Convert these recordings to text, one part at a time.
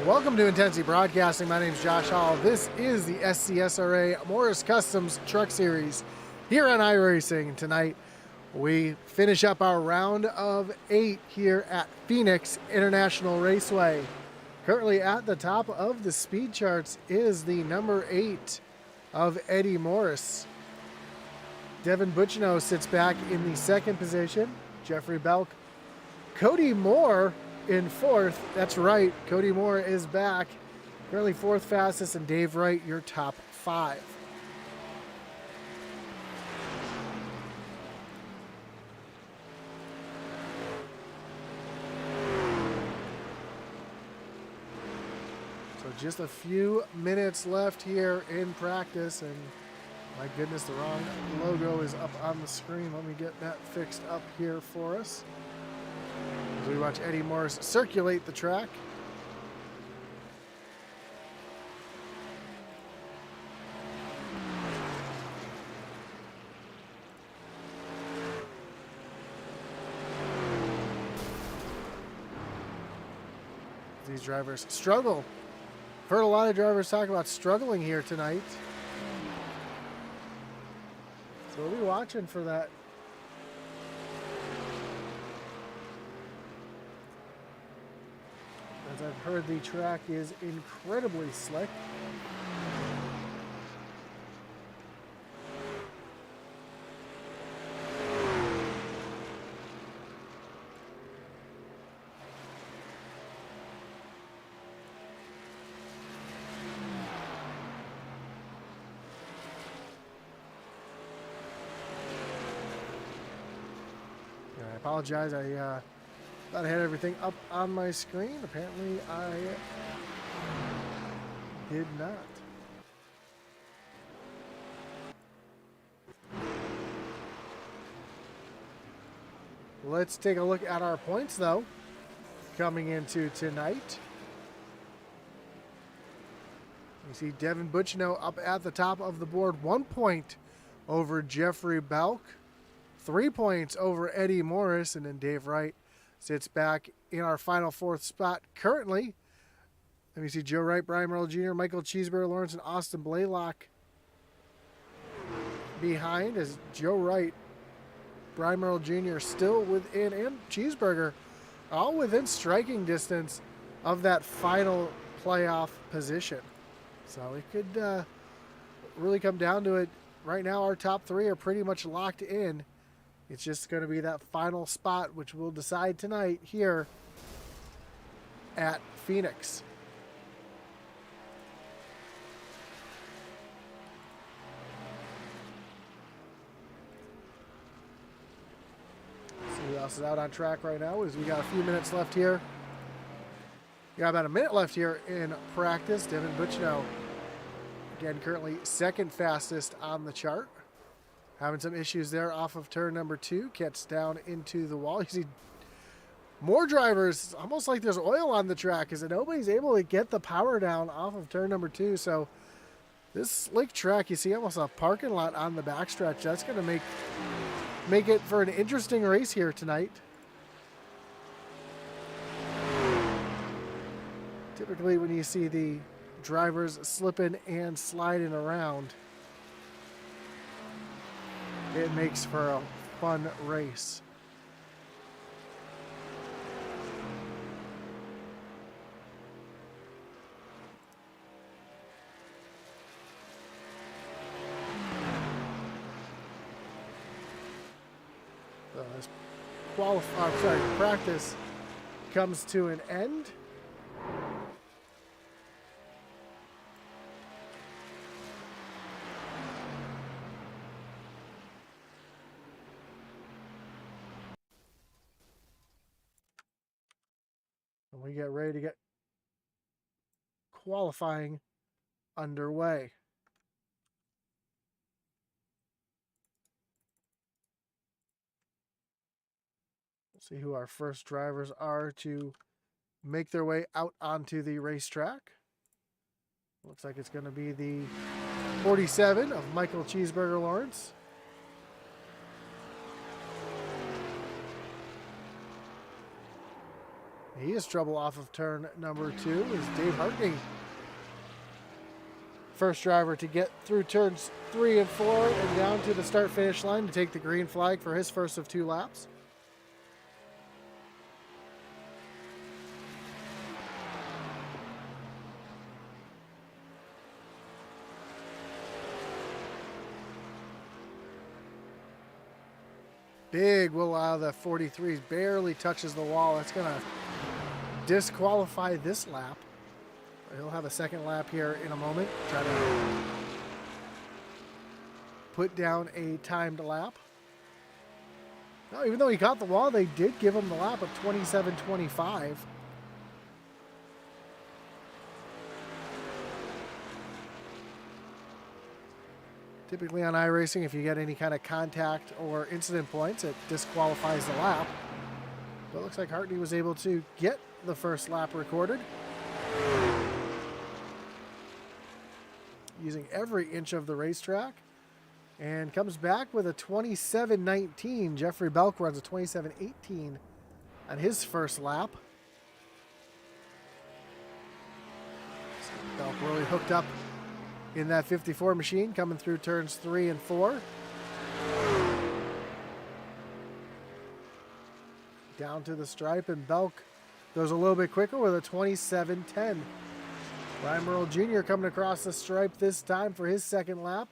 Welcome to Intensity Broadcasting. My name is Josh Hall. This is the SCSRA Morris Customs Truck Series here on iRacing. Tonight, we finish up our round of 8 here at Phoenix International Raceway. Currently at the top of the speed charts is the number 8 of Eddie Morris. Devin Butchino sits back in the second position. Jeffrey Belk. Cody Moore in fourth. That's right, Cody Moore is back. Currently fourth fastest, and Dave Wright, your top 5. So just a few minutes left here in practice, and my goodness, the wrong logo is up on the screen. Let me get that fixed up here for us. As we watch Eddie Morris circulate the track. These drivers struggle. I've heard a lot of drivers talk about struggling here tonight. So we'll be watching for that. As I've heard, the track is incredibly slick. I apologize. I thought I had everything up on my screen. Apparently, I did not. Let's take a look at our points, though, coming into tonight. You see Devin Butchino up at the top of the board, 1 point over Jeffrey Belk, 3 points over Eddie Morris, and then Dave Wright sits back in our final fourth spot currently. Let me see Joe Wright, Brian Merle Jr., Michael Cheeseburger, Lawrence, and Austin Blaylock behind, as Joe Wright, Brian Merle Jr. still within, and Cheeseburger all within striking distance of that final playoff position. So it could really come down to it. Right now our top 3 are pretty much locked in. It's just going to be that final spot, which we'll decide tonight here at Phoenix. See who else is out on track right now. Is we got a few minutes left here. We got about a minute left here in practice. Devin Butchino, again, currently second fastest on the chart. Having some issues there off of turn number 2. Gets down into the wall. You see more drivers, almost like there's oil on the track, as nobody's able to get the power down off of turn number 2. So this slick track, you see almost a parking lot on the backstretch. That's going to make it for an interesting race here tonight. Typically when you see the drivers slipping and sliding around, it makes for a fun race. So this practice comes to an end. We get ready to get qualifying underway. We'll see who our first drivers are to make their way out onto the racetrack. Looks like it's going to be the 47 of Michael Cheeseburger Lawrence. He has trouble off of turn number 2 is Dave Hartney. First driver to get through turns 3 and 4 and down to the start-finish line to take the green flag for his first of 2 laps. Big wheel out of the 43s, barely touches the wall. That's going to disqualify this lap. He'll have a second lap here in a moment. Try to put down a timed lap. No, even though he caught the wall, they did give him the lap of 27.25. Typically on iRacing, if you get any kind of contact or incident points, it disqualifies the lap. But it looks like Hartney was able to get the first lap recorded. Using every inch of the racetrack. And comes back with a 27.19. Jeffrey Belk runs a 27.18 on his first lap. So Belk really hooked up in that 54 machine, coming through turns 3 and 4. Down to the stripe, and Belk goes a little bit quicker with a 27.10. Ryan Merle Jr. coming across the stripe this time for his second lap.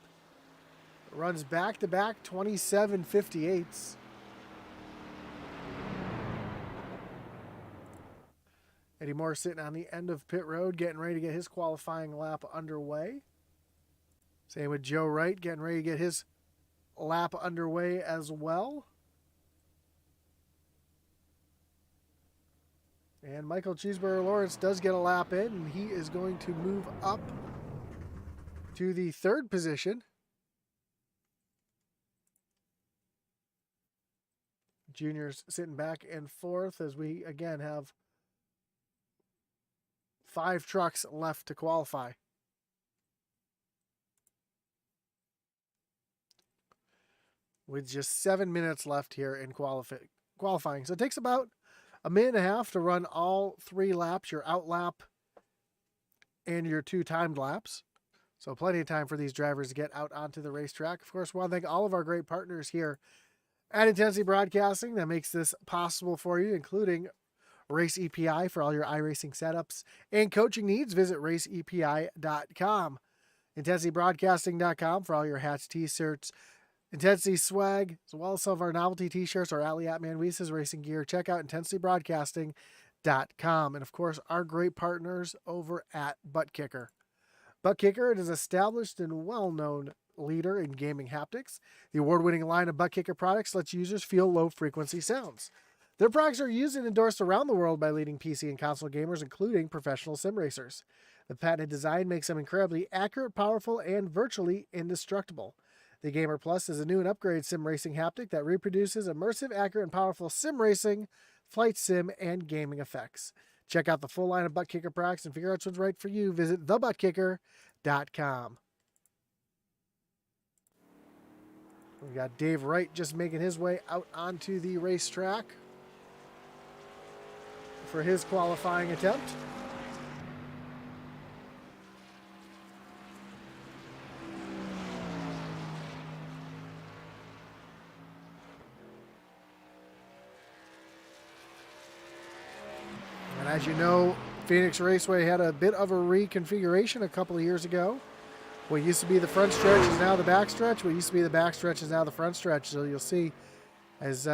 Runs back-to-back 27.58s. Eddie Moore sitting on the end of pit road, getting ready to get his qualifying lap underway. Same with Joe Wright, getting ready to get his lap underway as well. And Michael Cheeseburger Lawrence does get a lap in, and he is going to move up to the 3rd position. Junior's sitting back and forth as we again have 5 trucks left to qualify. With just 7 minutes left here in qualifying. So it takes about a minute and a half to run all 3 laps, your out lap and your 2 timed laps. So plenty of time for these drivers to get out onto the racetrack. Of course, we want to thank all of our great partners here at Intensity Broadcasting that makes this possible for you, including Race EPI for all your iRacing setups and coaching needs. Visit raceepi.com. IntensityBroadcasting.com for all your hats, t-shirts, Intensity swag, as well as some of our novelty t-shirts, our Alley Atman Weese's racing gear. Check out IntensityBroadcasting.com. And of course, our great partners over at Butt Kicker. Butt Kicker, it is established and well-known leader in gaming haptics. The award-winning line of Butt Kicker products lets users feel low-frequency sounds. Their products are used and endorsed around the world by leading PC and console gamers, including professional sim racers. The patented design makes them incredibly accurate, powerful, and virtually indestructible. The Gamer Plus is a new and upgraded sim racing haptic that reproduces immersive, accurate, and powerful sim racing, flight sim, and gaming effects. Check out the full line of Butt Kicker products and figure out what's right for you. Visit thebuttkicker.com. We got Dave Wright just making his way out onto the racetrack for his qualifying attempt. And as you know, Phoenix Raceway had a bit of a reconfiguration a couple of years ago. What used to be the front stretch is now the back stretch. What used to be the back stretch is now the front stretch. So you'll see as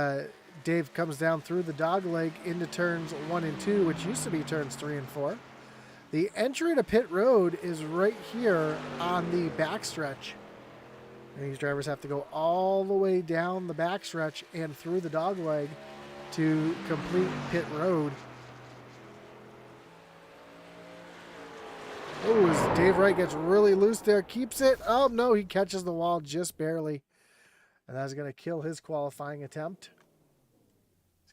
Dave comes down through the dog leg into turns 1 and 2, which used to be turns 3 and 4. The entry to pit road is right here on the back stretch. And these drivers have to go all the way down the back stretch and through the dog leg to complete pit road. Oh, as Dave Wright gets really loose there, keeps it. Oh, no, he catches the wall just barely. And that's going to kill his qualifying attempt.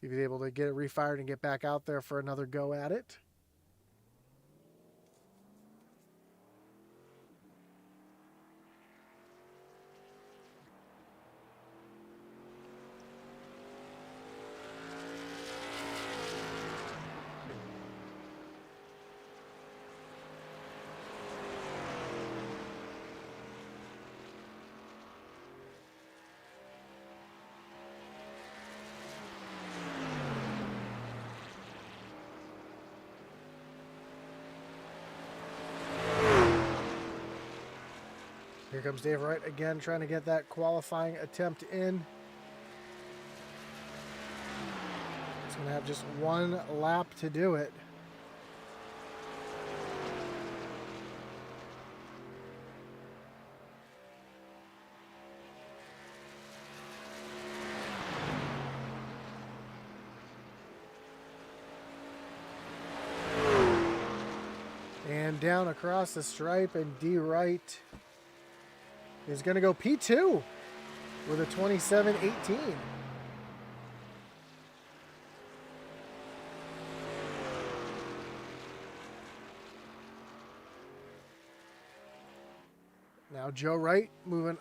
See if he's able to get it refired and get back out there for another go at it. Here comes Dave Wright again, trying to get that qualifying attempt in. He's going to have just one lap to do it. And down across the stripe, and D. Wright is going to go P2 with a 27.18. Now Joe Wright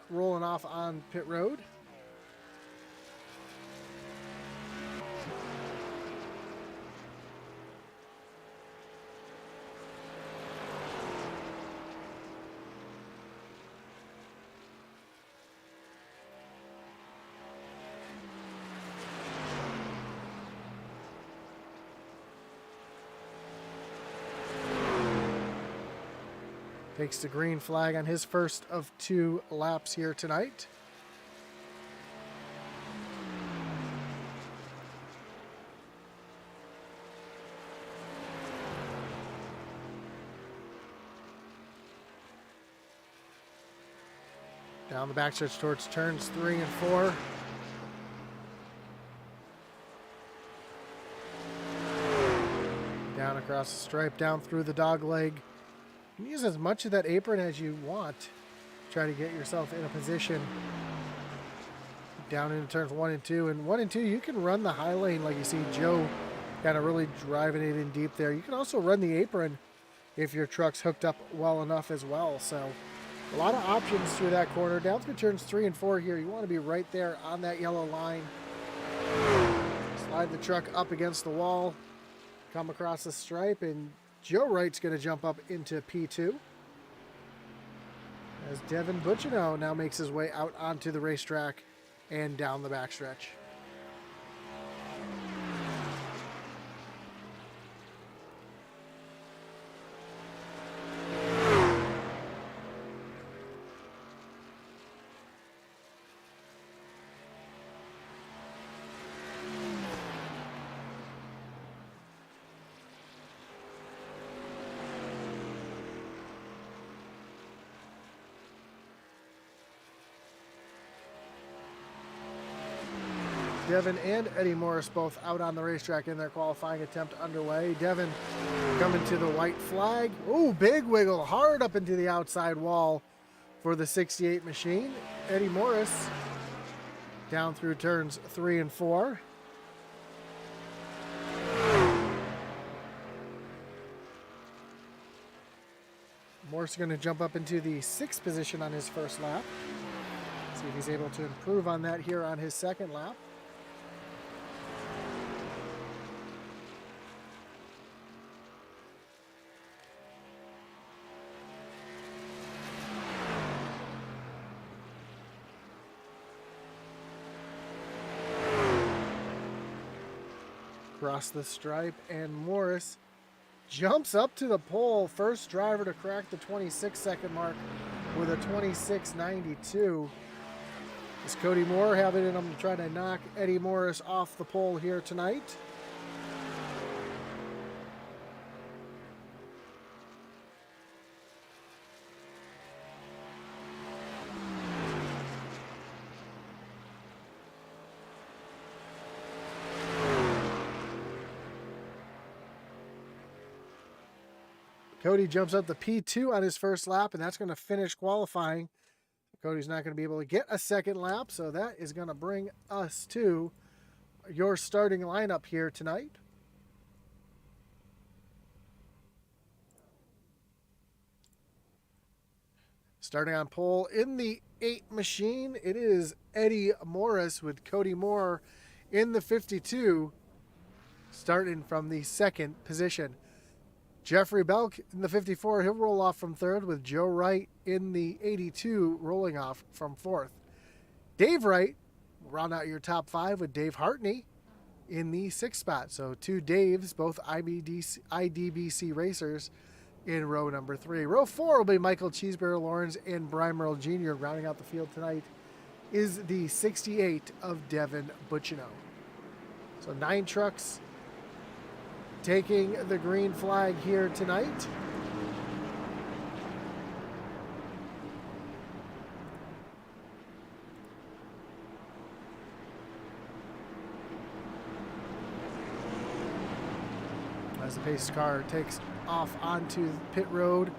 rolling off on pit road. Takes the green flag on his first of 2 laps here tonight. Down the backstretch towards turns 3 and 4. Down across the stripe, down through the dog leg. You can use as much of that apron as you want. Try to get yourself in a position. Down into turns 1 and 2. And 1 and 2, you can run the high lane like you see Joe kind of really driving it in deep there. You can also run the apron if your truck's hooked up well enough as well. So a lot of options through that corner. Down through turns 3 and 4 here. You want to be right there on that yellow line. Slide the truck up against the wall. Come across the stripe, and Joe Wright's going to jump up into P2 as Devin Butchino now makes his way out onto the racetrack and down the backstretch. Devin and Eddie Morris both out on the racetrack in their qualifying attempt underway. Devin coming to the white flag. Ooh, big wiggle hard up into the outside wall for the 68 machine. Eddie Morris down through turns 3 and 4. Morris is going to jump up into the 6th position on his first lap. See if he's able to improve on that here on his second lap. Across the stripe, and Morris jumps up to the pole. First driver to crack the 26-second mark with a 26.92. Does Cody Moore have it in him to try to knock Eddie Morris off the pole here tonight? Cody jumps up to P2 on his first lap, and that's going to finish qualifying. Cody's not going to be able to get a second lap, so that is going to bring us to your starting lineup here tonight. Starting on pole in the 8 machine, it is Eddie Morris with Cody Moore in the 52, starting from the 2nd position. Jeffrey Belk in the 54, he'll roll off from 3rd with Joe Wright in the 82, rolling off from 4th. Dave Wright will round out your top 5 with Dave Hartney in the 6th spot. So 2 Daves, both IDBC racers, in row number 3. Row 4 will be Michael Cheeseburger Lawrence and Brian Merle Jr. Rounding out the field tonight is the 68 of Devin Butchino. So 9 trucks taking the green flag here tonight. As the pace car takes off onto pit road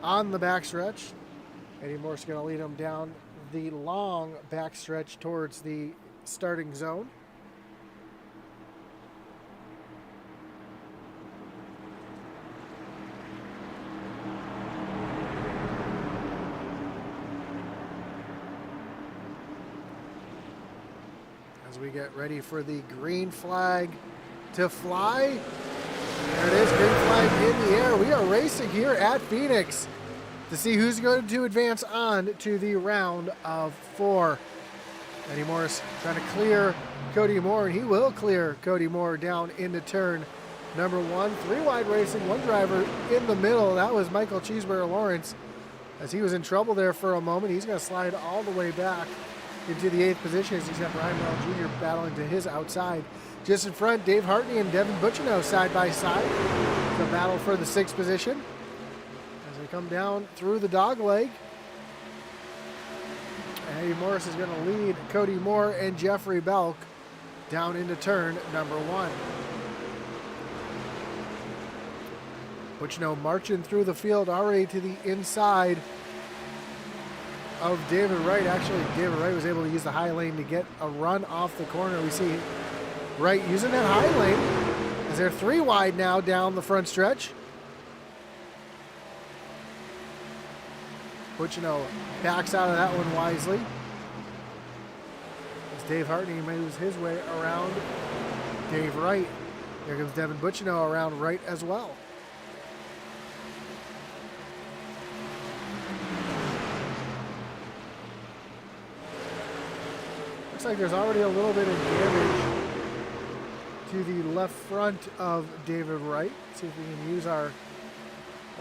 on the backstretch. Eddie Morse going to lead him down the long backstretch towards the starting zone. As we get ready for the green flag to fly. There it is, green flag in the air. We are racing here at Phoenix to see who's going to advance on to the round of 4. Eddie Morris trying to clear Cody Moore, and he will clear Cody Moore down into turn number 1. 3 wide racing, 1 driver in the middle. That was Michael Cheeseburger Lawrence. As he was in trouble there for a moment, he's going to slide all the way back into the 8th position as he's got Brian Merle Jr. battling to his outside. Just in front, Dave Hartney and Devin Butchino side by side. The battle for the 6th position as they come down through the dog leg. Eddie Morris is going to lead Cody Moore and Jeffrey Belk down into turn number 1. Butchino marching through the field already to the inside of David Wright. Actually, David Wright was able to use the high lane to get a run off the corner. We see Wright using that high lane as they're 3 wide now down the front stretch. Butchino backs out of that one wisely as Dave Hartney moves his way around Dave Wright. Here comes Devin Butchino around Wright as well. Looks like there's already a little bit of damage to the left front of David Wright. See if we can use our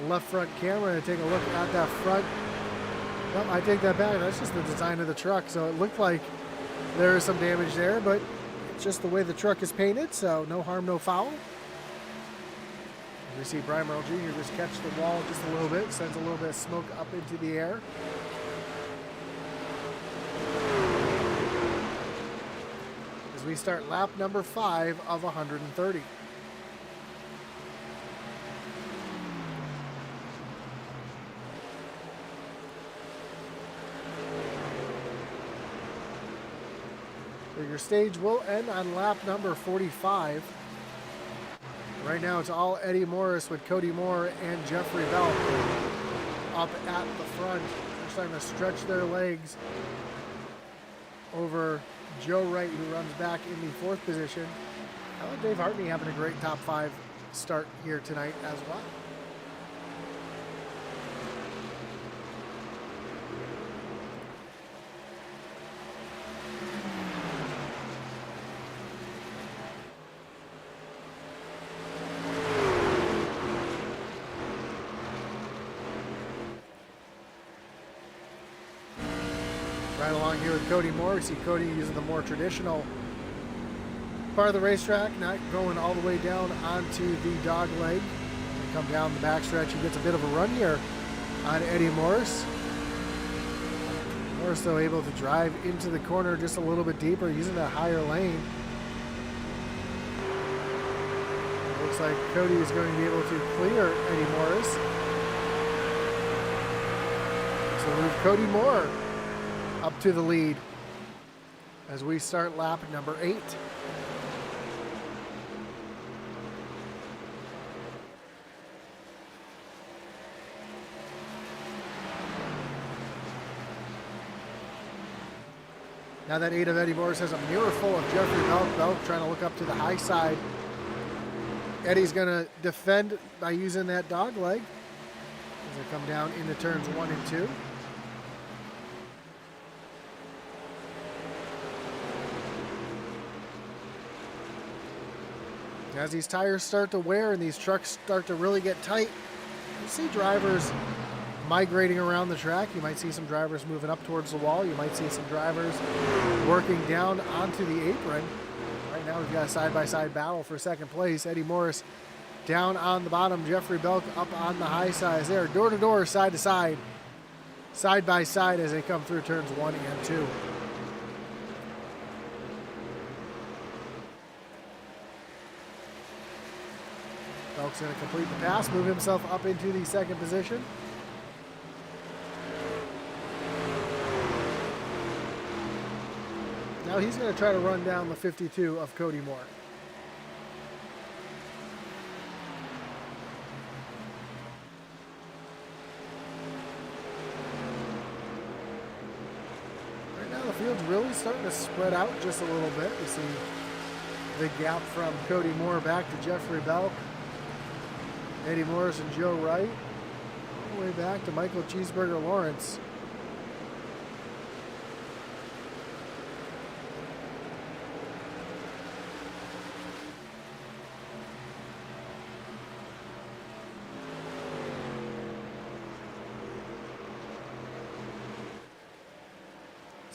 left front camera and take a look at that front. Well, I take that back. That's just the design of the truck. So it looked like there is some damage there, but it's just the way the truck is painted. So no harm, no foul. We see Brian Merle Jr. just catch the wall just a little bit, sends a little bit of smoke up into the air. We start lap number 5 of 130. So your stage will end on lap number 45. Right now it's all Eddie Morris with Cody Moore and Jeffrey Bell up at the front. They're starting to stretch their legs over Joe Wright, who runs back in the 4th position. Dave Hartney having a great top 5 start here tonight as well. Right along here with Cody Moore. We see Cody using the more traditional part of the racetrack, not going all the way down onto the dog leg. They come down the backstretch. He gets a bit of a run here on Eddie Morris. Morris, though, able to drive into the corner just a little bit deeper using that higher lane. Looks like Cody is going to be able to clear Eddie Morris. So move Cody Moore up to the lead as we start lap number 8. Now that 8 of Eddie Morris has a mirror full of Jeffrey Belk. Belk trying to look up to the high side. Eddie's going to defend by using that dog leg as they come down into turns 1 and 2. As these tires start to wear and these trucks start to really get tight, You see drivers migrating around the track. You might see some drivers moving up towards the wall. You might see some drivers working down onto the apron. Right now we've got a side-by-side battle for second place. Eddie Morris down on the bottom. Jeffrey Belk up on the high sides. They're door-to-door, side-to-side, side-by-side as they come through turns 1 and 2. Belk's going to complete the pass, move himself up into the second position. Now he's going to try to run down the 52 of Cody Moore. Right now the field's really starting to spread out just a little bit. We see the gap from Cody Moore back to Jeffrey Belk, Eddie Morris and Joe Wright, all the way back to Michael Cheeseburger Lawrence.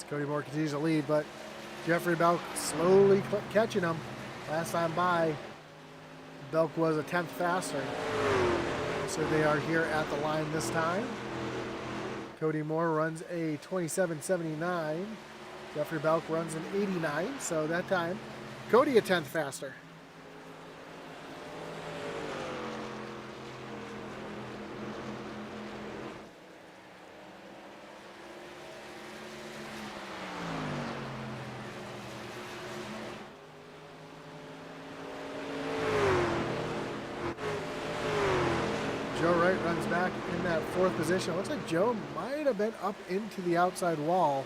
Cody Moore continues to lead, but Jeffrey Belk slowly catching him. Last time by, Belk was a 10th faster. So they are here at the line this time. Cody Moore runs a 27.79. Jeffrey Belk runs an 89. So that time, Cody a 10th faster. Joe Wright runs back in that 4th position. Looks like Joe might have been up into the outside wall.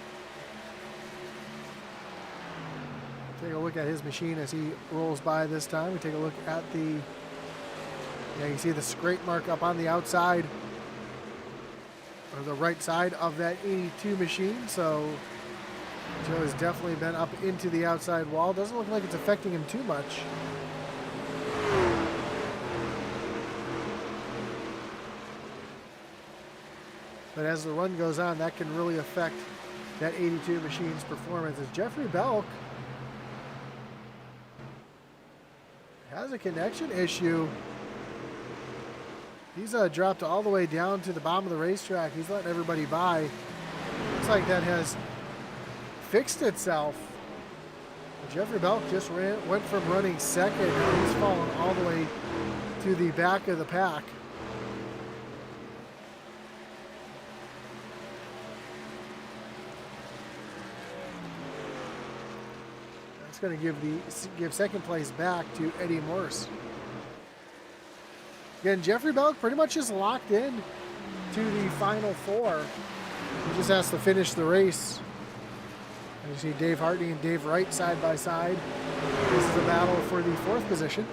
Take a look at his machine as he rolls by this time. We take a look at the, yeah, you see the scrape mark up on the outside, or the right side of that 82 machine. So Joe has definitely been up into the outside wall. Doesn't look like it's affecting him too much. But as the run goes on, that can really affect that 82 machine's performance. As Jeffrey Belk has a connection issue. He's dropped all the way down to the bottom of the racetrack. He's letting everybody by. Looks like that has fixed itself. Jeffrey Belk just went from running second. Now he's fallen all the way to the back of the pack. It's going to give second place back to Eddie Morris. Again, Jeffrey Belk pretty much is locked in to the final 4. He just has to finish the race. And you see Dave Hartney and Dave Wright side by side. This is a battle for the 4th position.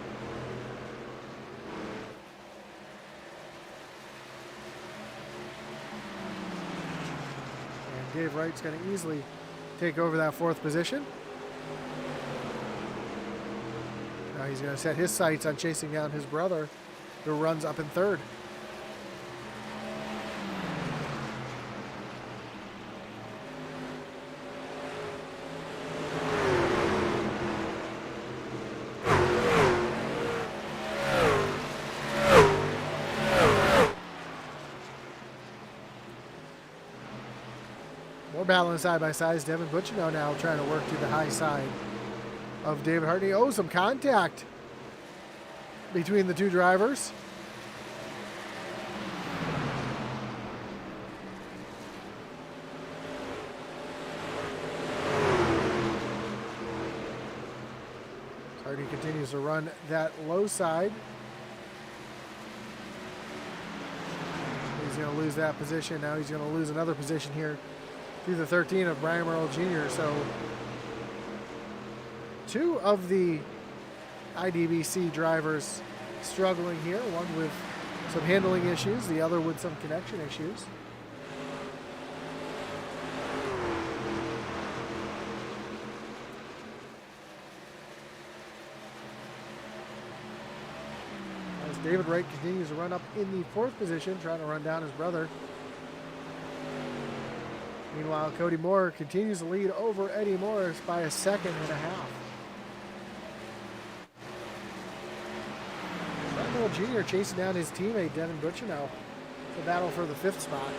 And Dave Wright's going to easily take over that 4th position. Now he's going to set his sights on chasing down his brother, who runs up in 3rd. More battling side by sides. Devin Butchino now trying to work to the high side of David Hartney. Oh, some contact between the two drivers. Hartney continues to run that low side. He's going to lose that position. Now he's going to lose another position here through the 13 of Brian Merle Jr. So 2 of the IDBC drivers struggling here, one with some handling issues, the other with some connection issues. As David Wright continues to run up in the 4th position, trying to run down his brother. Meanwhile, Cody Moore continues to lead over Eddie Morris by 1.5 seconds. Brett Merrill Jr. chasing down his teammate, Devin Butchinow. The battle for the 5th spot.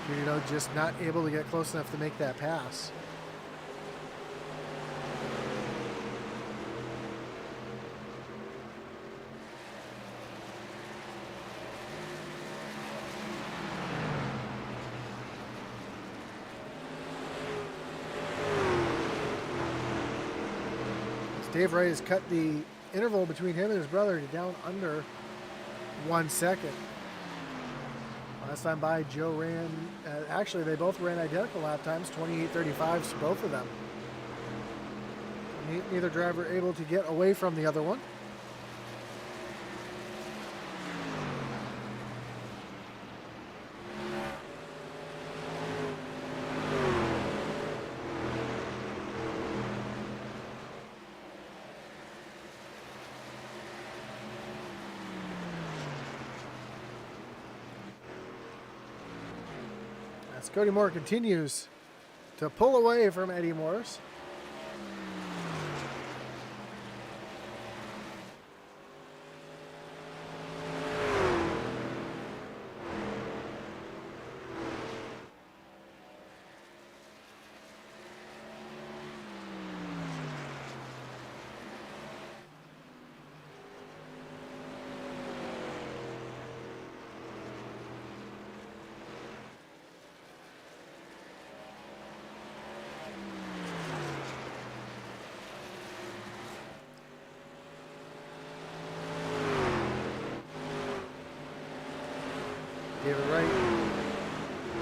Butchinow just not able to get close enough to make that pass. Dave Wright has cut the interval between him and his brother to down under 1 second. Last time by, Joe ran, actually they both ran identical lap times, 28:35s, both of them. Neither driver able to get away from the other one. Cody Moore continues to pull away from Eddie Morris. David Wright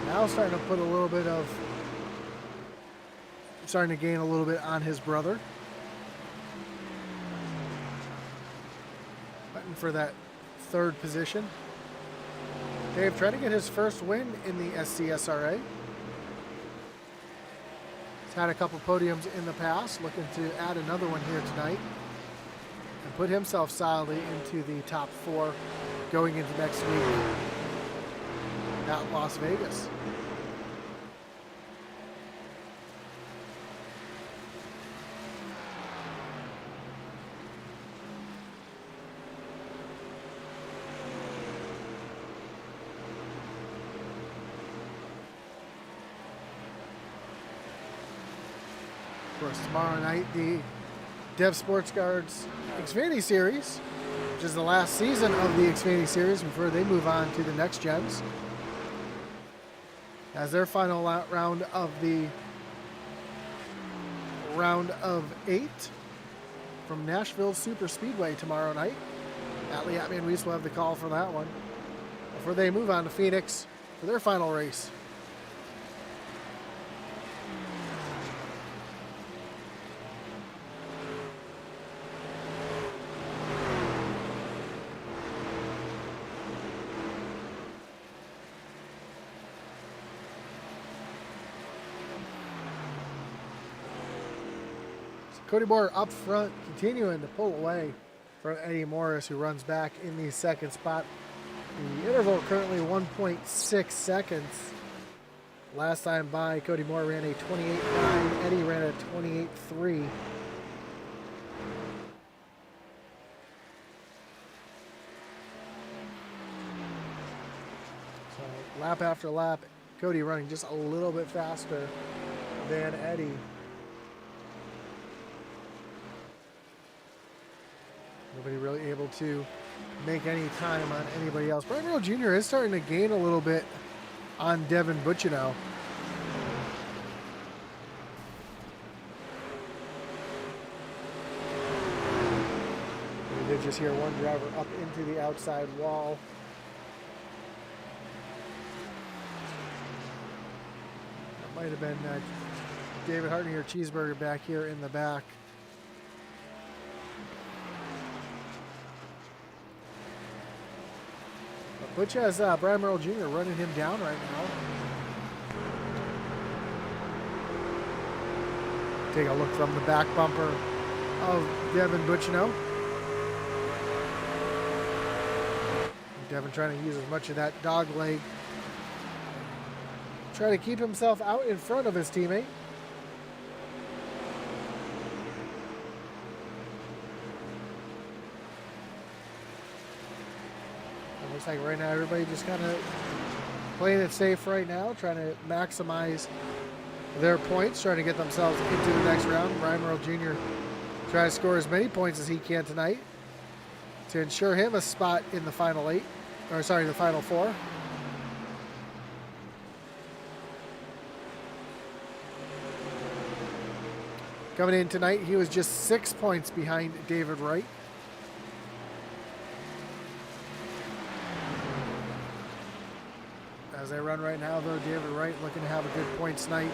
now starting to put a little bit of, starting to gain a little bit on his brother. Fighting for that 3rd position. Dave trying to get his first win in the SCSRA. He's had a couple podiums in the past, looking to add another one here tonight and put himself solidly into the top 4 going into next week at Las Vegas. Of course, tomorrow night, the Dev Sports Guards Xfinity Series, which is the last season of the Xfinity Series before they move on to the next gens, as their final round of the round of 8 from Nashville Super Speedway tomorrow night. Atlee Atman Weiss will have the call for that one before they move on to Phoenix for their final race. Cody Moore up front, continuing to pull away from Eddie Morris, who runs back in the 2nd spot. The interval currently 1.6 seconds. Last time by, Cody Moore ran a 28.9, Eddie ran a 28.3. So lap after lap, Cody running just a little bit faster than Eddie. Nobody really able to make any time on anybody else. Brian Merrill Jr. is starting to gain a little bit on Devin Butchinow. We did just hear one driver up into the outside wall. That might have been David Hartney or Cheeseburger back here in the back. Butch has Brian Merrill Jr. running him down right now. Take a look from the back bumper of Devin Butchino. Devin trying to use as much of that dog leg. Try to keep himself out in front of his teammate. It looks like right now everybody just kind of playing it safe right now, trying to maximize their points, trying to get themselves into the next round. Brian Merle Jr. trying to score as many points as he can tonight to ensure him a spot in the final eight, or sorry, the final four. Coming in tonight, he was just 6 points behind David Wright. As they run right now, though, David Wright looking to have a good points night.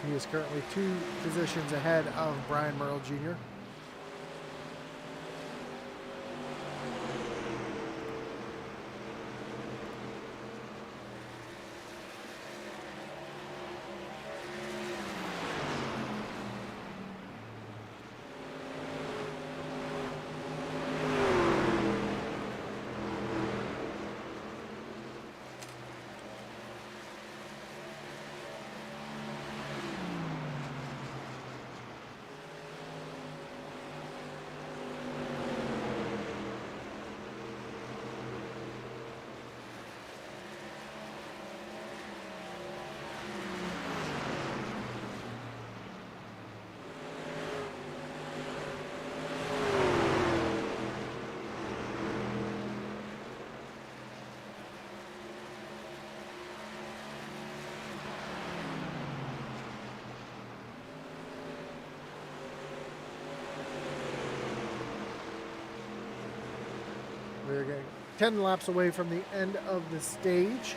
He is currently 2 positions ahead of Brian Merle Jr. We're getting 10 laps away from the end of the stage.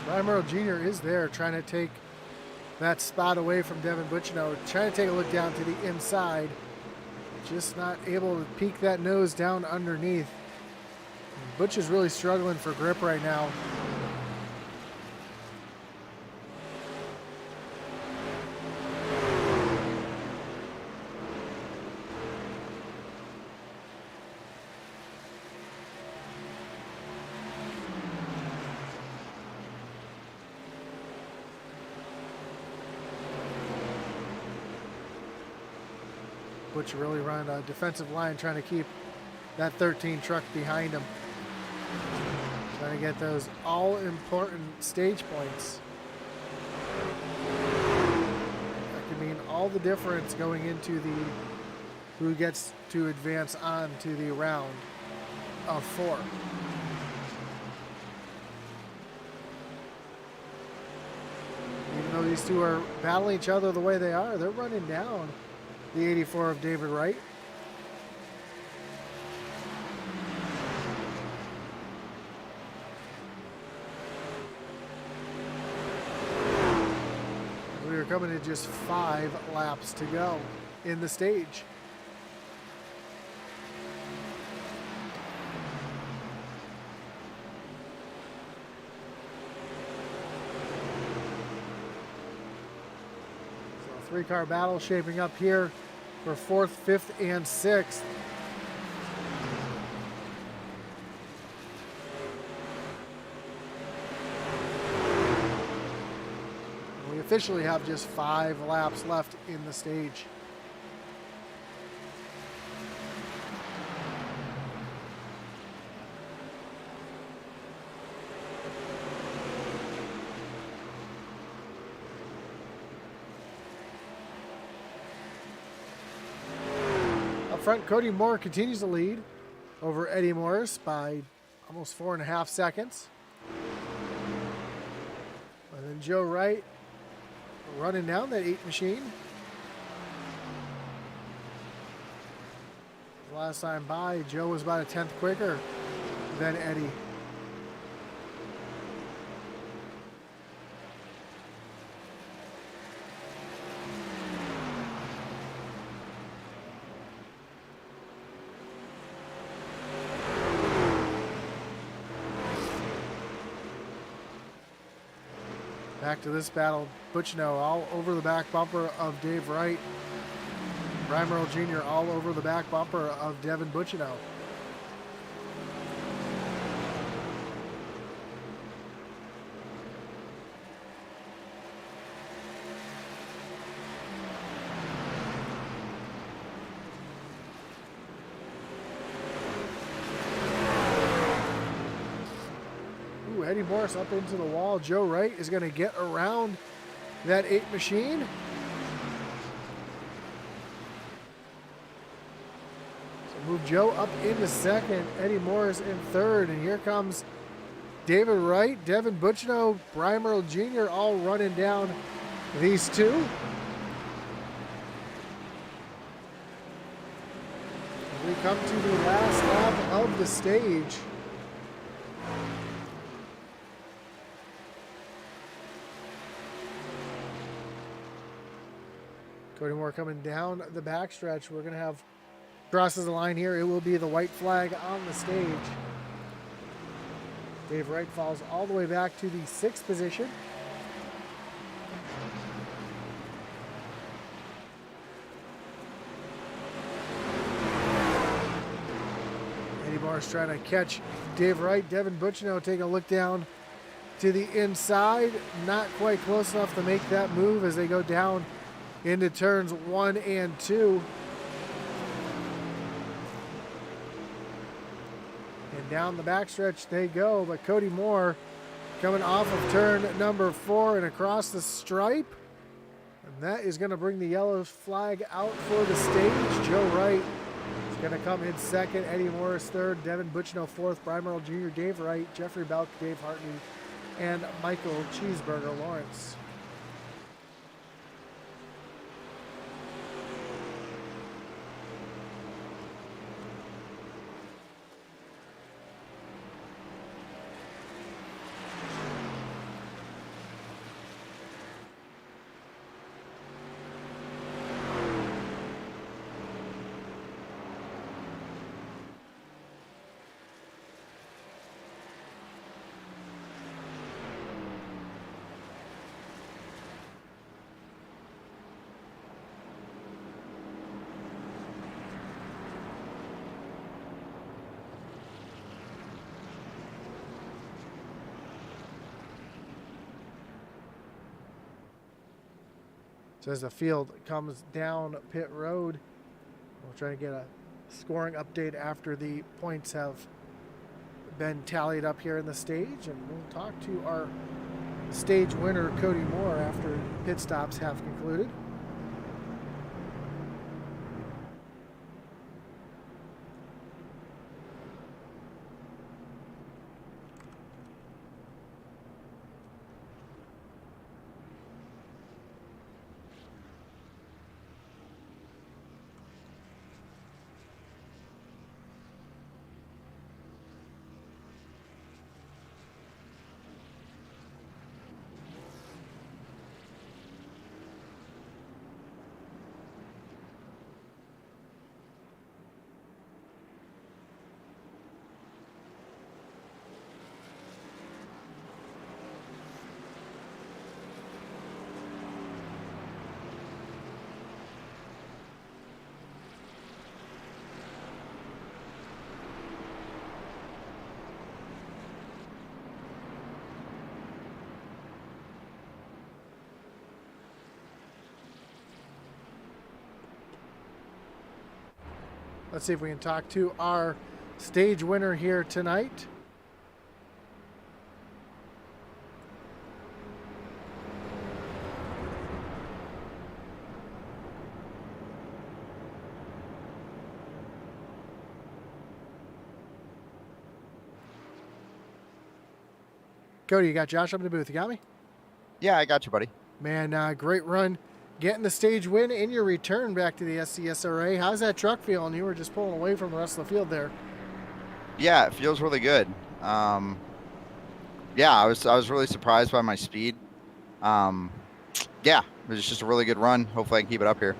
Brian Merle Jr. is there trying to take that spot away from Devin Butchino, trying to take a look down to the inside. Just not able to peek that nose down underneath. Butch is really struggling for grip right now. Butch really running a defensive line, trying to keep that 13 truck behind him. Trying to get those all-important stage points. That could mean all the difference going into the who gets to advance on to the round of 4. Even though these two are battling each other the way they are, they're running down the 84 of David Wright. We are coming to just 5 laps to go in the stage. So 3-car battle shaping up here for 4th, 5th, and 6th. We officially have just 5 laps left in the stage. Front, Cody Moore continues to lead over Eddie Morris by almost 4.5 seconds. And then Joe Wright running down that 8 machine. Last time by, Joe was about a 10th quicker than Eddie. Back to this battle, Butchino all over the back bumper of Dave Wright. Brian Merle Jr. all over the back bumper of Devin Butchino. Eddie Morris up into the wall. Joe Wright is going to get around that 8 machine. So move Joe up into second. Eddie Morris in third. And here comes David Wright, Devin Butchino, Brian Merle Jr. all running down these two. We come to the last lap of the stage. Cody Moore coming down the backstretch. We're going to have crosses the line here. It will be the white flag on the stage. Dave Wright falls all the way back to the 6th position. Eddie Morris trying to catch Dave Wright. Devin Butchino taking a look down to the inside. Not quite close enough to make that move as they go down into turns 1 and 2. And down the backstretch they go, but Cody Moore coming off of turn number 4 and across the stripe. And that is going to bring the yellow flag out for the stage. Joe Wright is going to come in second, Eddie Morris third, Devin Butchino fourth, Brian Merle Jr., Dave Wright, Jeffrey Belk, Dave Hartney, and Michael Cheeseburger Lawrence. So as the field comes down pit road, we'll try to get a scoring update after the points have been tallied up here in the stage, and we'll talk to our stage winner, Cody Moore, after pit stops have concluded. Let's see if we can talk to our stage winner here tonight. Cody, you got Josh up in the booth. You got me? Yeah, I got you, buddy. Man, great run. Getting the stage win in your return back to the SCSRA. How's that truck feeling? You were just pulling away from the rest of the field there. Yeah, it feels really good. Yeah, I was really surprised by my speed. Yeah, it was just a really good run. Hopefully I can keep it up here.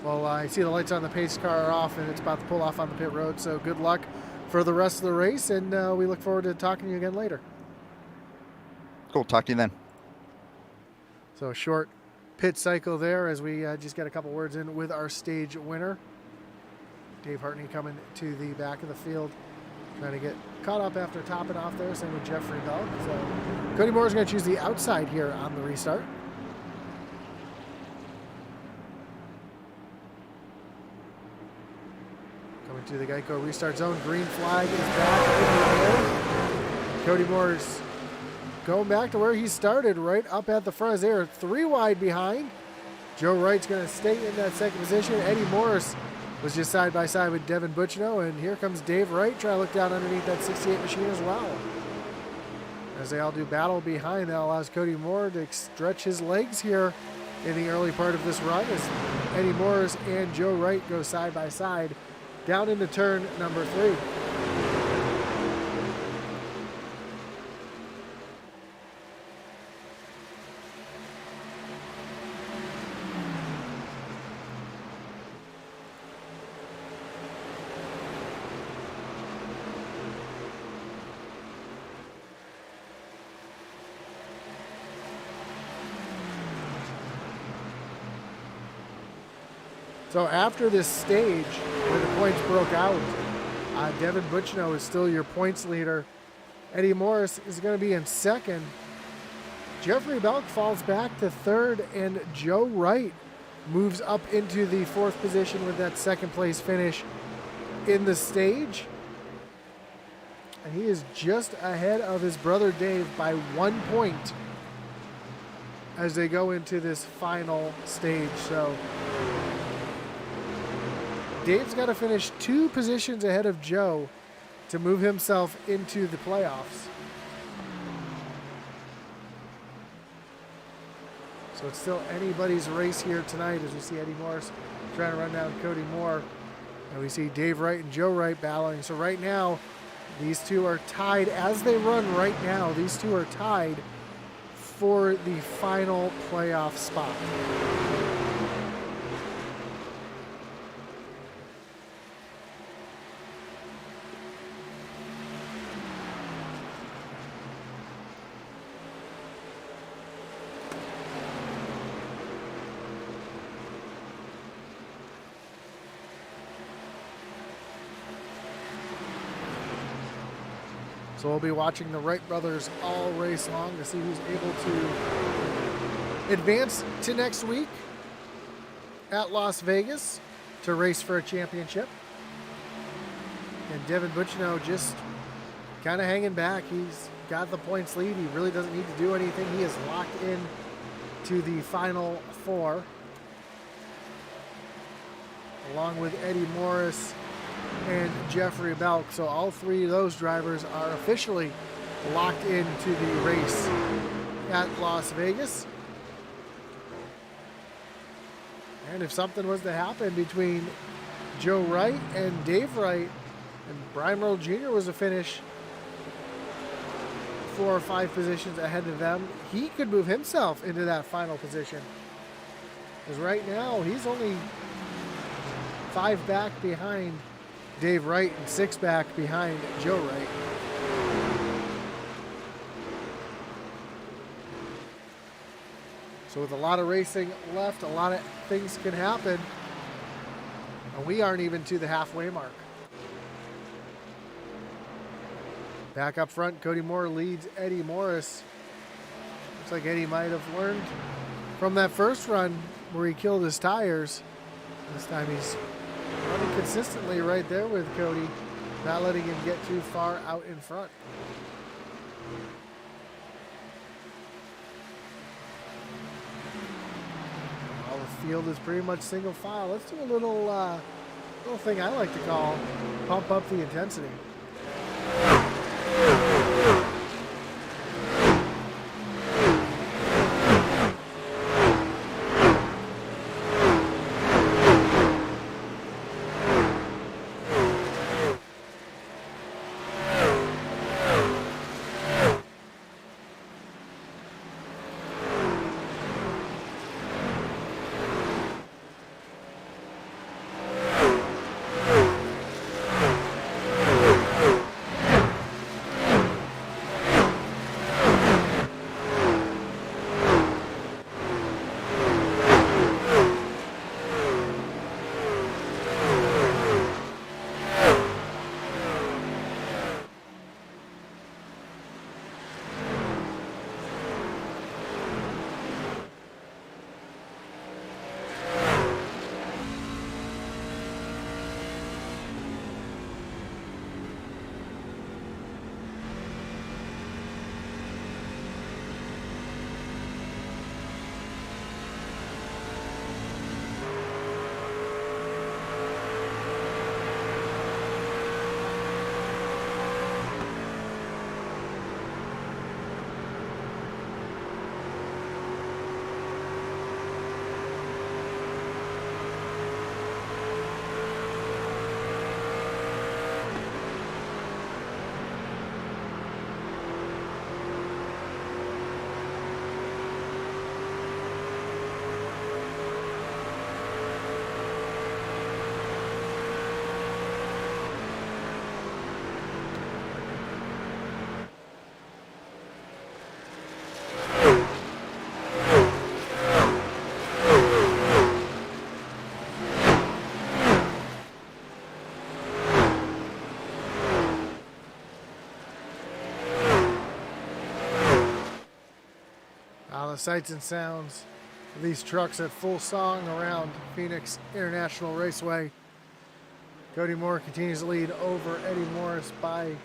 Well, I see the lights on the pace car are off, and it's about to pull off on the pit road. So good luck for the rest of the race, and we look forward to talking to you again later. Cool. Talk to you then. So a short pit cycle there as we just get a couple words in with our stage winner. Dave Hartney coming to the back of the field, trying to get caught up after topping off there. Same with Jeffrey Bell. So Cody Moore is going to choose the outside here on the restart. Coming to the Geico restart zone. Green flag is back in the air. Cody Moore's going back to where he started, right up at the front. There, 3 wide behind. Joe Wright's going to stay in that second position. Eddie Morris was just side by side with Devin Butchino, and here comes Dave Wright trying to look down underneath that 68 machine as well. As they all do battle behind, that allows Cody Moore to stretch his legs here in the early part of this run as Eddie Morris and Joe Wright go side by side down into turn number 3. So after this stage, where the points broke out, Devin Butchino is still your points leader. Eddie Morris is going to be in second. Jeffrey Belk falls back to third, and Joe Wright moves up into the 4th position with that second place finish in the stage. And he is just ahead of his brother Dave by 1 point as they go into this final stage. So Dave's got to finish 2 positions ahead of Joe to move himself into the playoffs. So it's still anybody's race here tonight as we see Eddie Morris trying to run down Cody Moore. And we see Dave Wright and Joe Wright battling. So right now, these two are tied. As they run right now, these two are tied for the final playoff spot. So we'll be watching the Wright brothers all race long to see who's able to advance to next week at Las Vegas to race for a championship. And Devin Butchino just kind of hanging back. He's got the points lead. He really doesn't need to do anything. He is locked in to the final 4, along with Eddie Morris and Jeffrey Belk. So all 3 of those drivers are officially locked into the race at Las Vegas. And if something was to happen between Joe Wright and Dave Wright, and Brian Merle Jr. was to finish 4 or 5 positions ahead of them, he could move himself into that final position. Because right now, he's only 5 back behind Dave Wright and 6 back behind Joe Wright. So with a lot of racing left, a lot of things can happen. And we aren't even to the halfway mark. Back up front, Cody Moore leads Eddie Morris. Looks like Eddie might have learned from that first run where he killed his tires. This time he's running consistently right there with Cody, not letting him get too far out in front. All the field is pretty much single file. Let's do a little thing I like to call pump up the intensity. the sights and sounds of these trucks at full song around Phoenix International Raceway. Cody Moore continues to lead over Eddie Morris by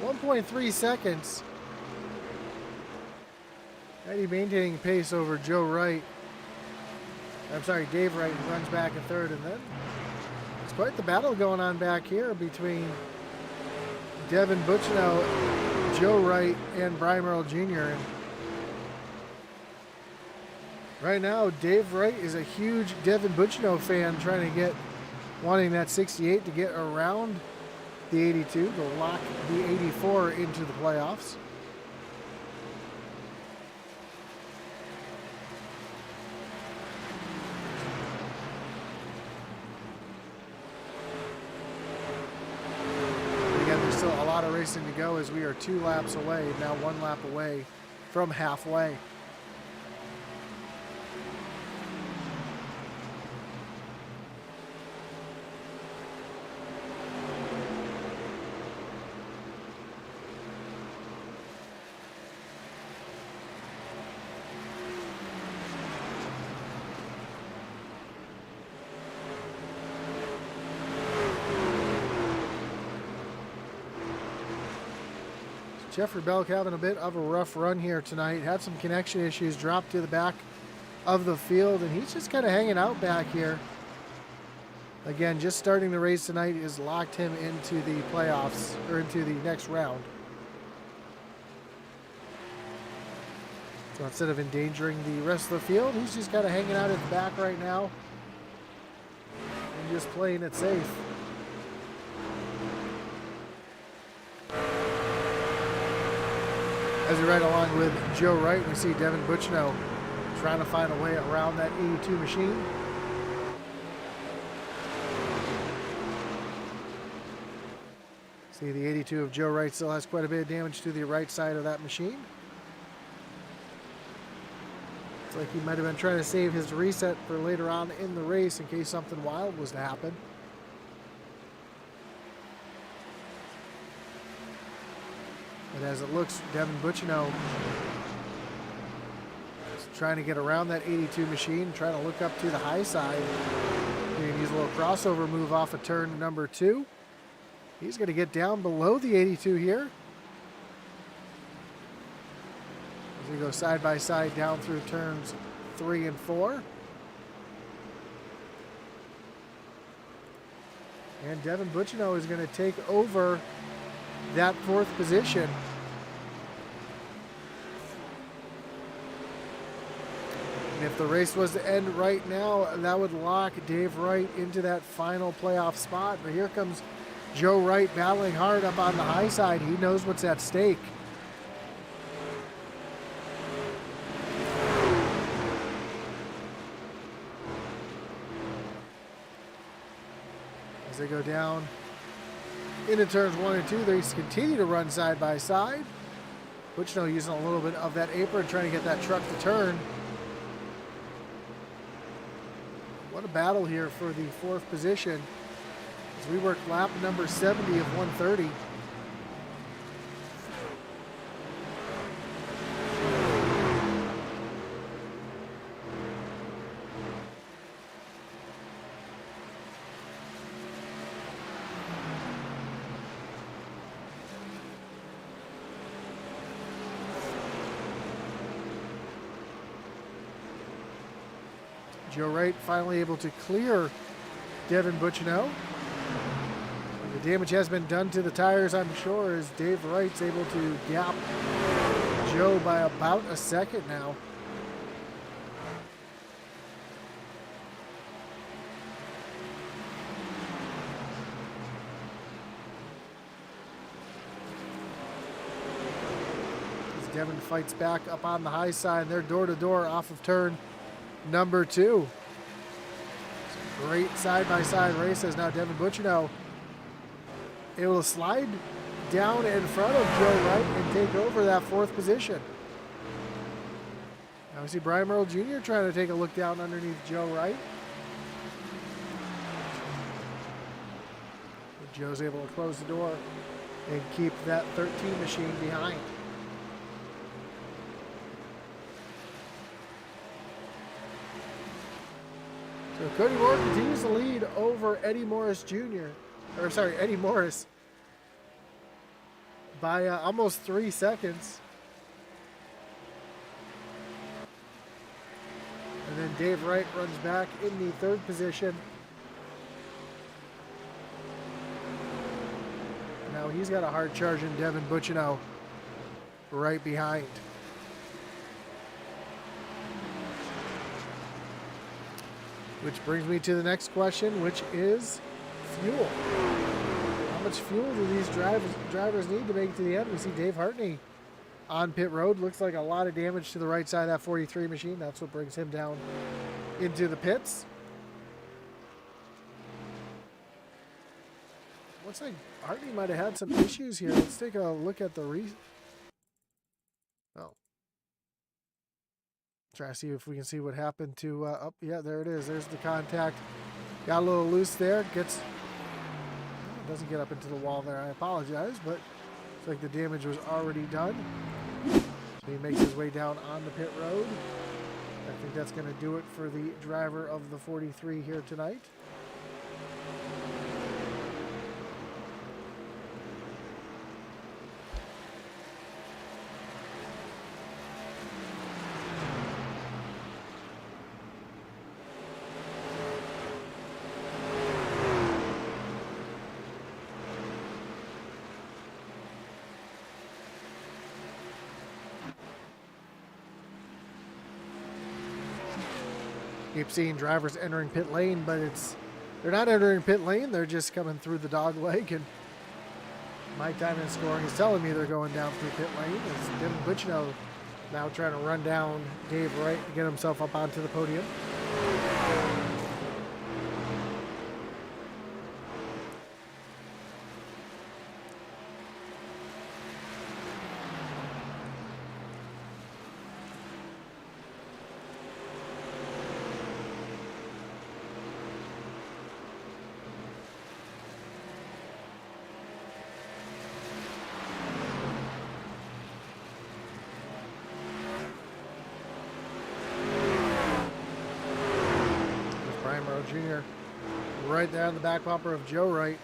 1.3 seconds. Eddie maintaining pace over Joe Wright. I'm sorry, Dave Wright runs back in third, and then it's quite the battle going on back here between Devin Bucino, Joe Wright, and Brian Merle Jr. And right now, Dave Wright is a huge Devin Bucino fan, wanting that 68 to get around the 82 to lock the 84 into the playoffs. Again, there's still a lot of racing to go as we are 2 laps away, now 1 lap away from halfway. Jeffrey Belk having a bit of a rough run here tonight. Had some connection issues, dropped to the back of the field, and he's just kind of hanging out back here. Again, just starting the race tonight has locked him into the playoffs, or into the next round. So instead of endangering the rest of the field, he's just kind of hanging out at the back right now and just playing it safe. As we ride along with Joe Wright, we see Devin Bucino trying to find a way around that 82 machine. See, the 82 of Joe Wright still has quite a bit of damage to the right side of that machine. It's like he might have been trying to save his reset for later on in the race in case something wild was to happen. But as it looks, Devin Bucino is trying to get around that 82 machine, trying to look up to the high side. He can use a little crossover move off of turn number 2. He's going to get down below the 82 here. As we go side by side down through turns 3 and 4. And Devin Bucino is going to take over that 4th position. And if the race was to end right now, that would lock Dave Wright into that final playoff spot. But here comes Joe Wright battling hard up on the high side. He knows what's at stake. As they go down into turns 1 and 2, they continue to run side by side. Bucino using a little bit of that apron, trying to get that truck to turn. What a battle here for the 4th position as we work lap number 70 of 130. Joe Wright finally able to clear Devin Bucino. The damage has been done to the tires, I'm sure, as Dave Wright's able to gap Joe by about a second now. As Devin fights back up on the high side, they're door to door off of turn number 2. Great side-by-side race as now Devin Bucino able to slide down in front of Joe Wright and take over that 4th position. Now we see Brian Merle Jr. trying to take a look down underneath Joe Wright. But Joe's able to close the door and keep that 13 machine behind. Cody Moore continues to lead over Eddie Morris Jr. Or sorry, Eddie Morris by almost 3 seconds. And then Dave Wright runs back in the 3rd position. Now he's got a hard charging Devin Bucchino right behind. Which brings me to the next question, which is fuel. How much fuel do these drivers need to make it to the end? We see Dave Hartney on pit road. Looks like a lot of damage to the right side of that 43 machine. That's what brings him down into the pits. Looks like Hartney might have had some issues here. Let's take a look at the try to see if we can see what happened to yeah, there it is. There's the contact. Got a little loose there. Doesn't get up into the wall there. I apologize, but looks like the damage was already done. So he makes his way down on the pit road. I think that's going to do it for the driver of the 43 here tonight. Keep seeing drivers entering pit lane, but they're not entering pit lane. They're just coming through the dog leg, and my time in scoring is telling me they're going down through pit lane. It's Devin Bucchino now trying to run down Dave Wright to get himself up onto the podium. Jr. right there on the back bumper of Joe Wright.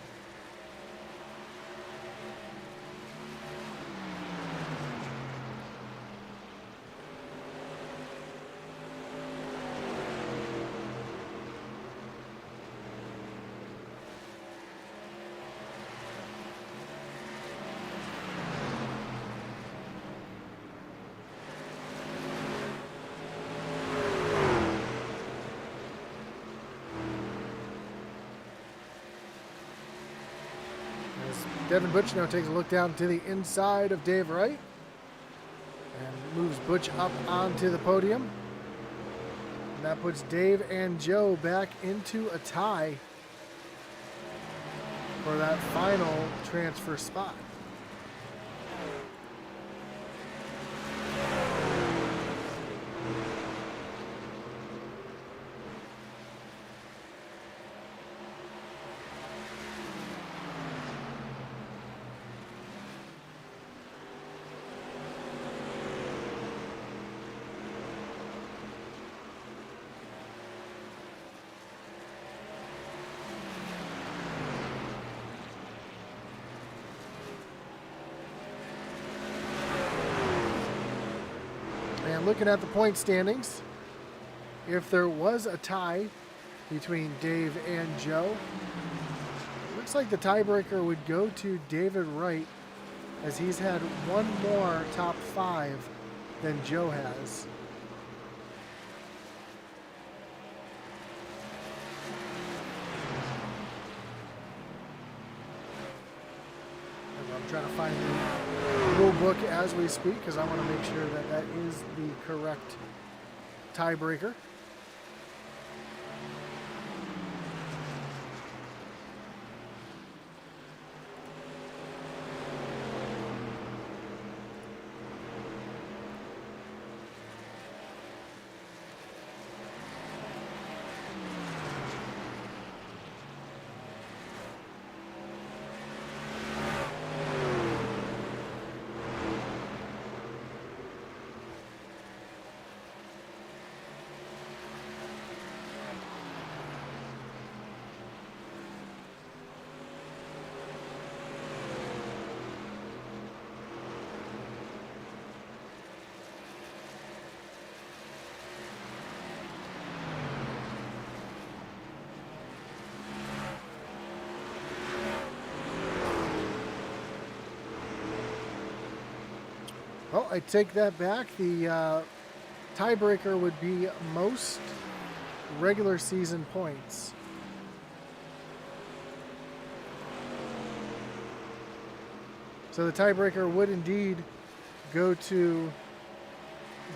Devin Bucchino takes a look down to the inside of Dave Wright and moves Butch up onto the podium. And that puts Dave and Joe back into a tie for that final transfer spot. And looking at the point standings, if there was a tie between Dave and Joe, looks like the tiebreaker would go to David Wright, as he's had one more top 5 than Joe has. I'm trying to find the rule book as we speak, because I want to make sure that that is the correct tiebreaker. Oh, I take that back. The tiebreaker would be most regular season points. So the tiebreaker would indeed go to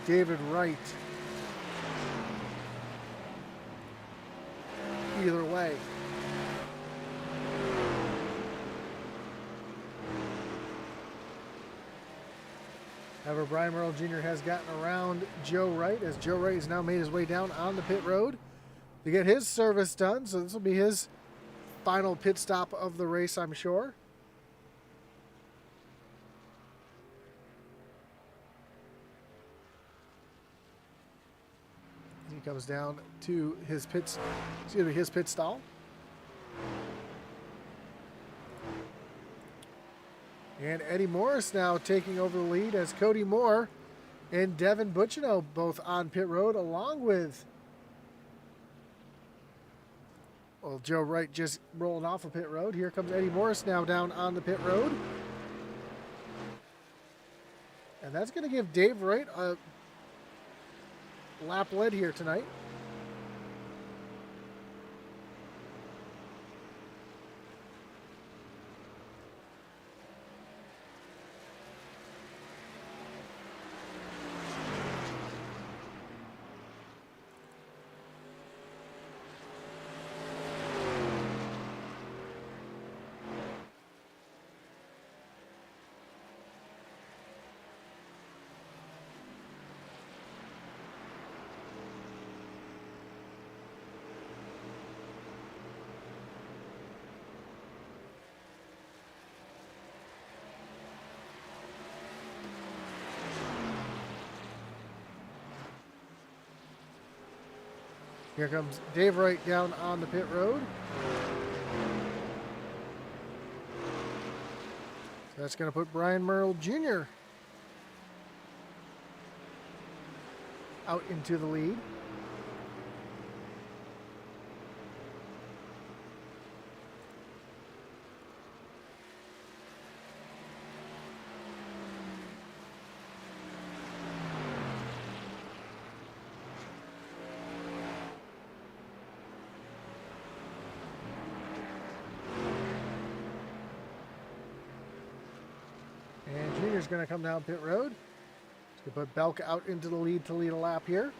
David Wright. Either way. However, Brian Merle Jr. has gotten around Joe Wright, as Joe Wright has now made his way down on the pit road to get his service done. So this will be his final pit stop of the race, I'm sure. He comes down to his pit stall. And Eddie Morris now taking over the lead as Cody Moore and Devin Butchino both on pit road, along with, well, Joe Wright just rolling off of pit road. Here comes Eddie Morris now down on the pit road. And that's going to give Dave Wright a lap lead here tonight. Here comes Dave Wright down on the pit road. So that's going to put Brian Merle Jr. out into the lead. Junior's going to come down pit road. He's going to put Belk out into the lead to lead a lap here.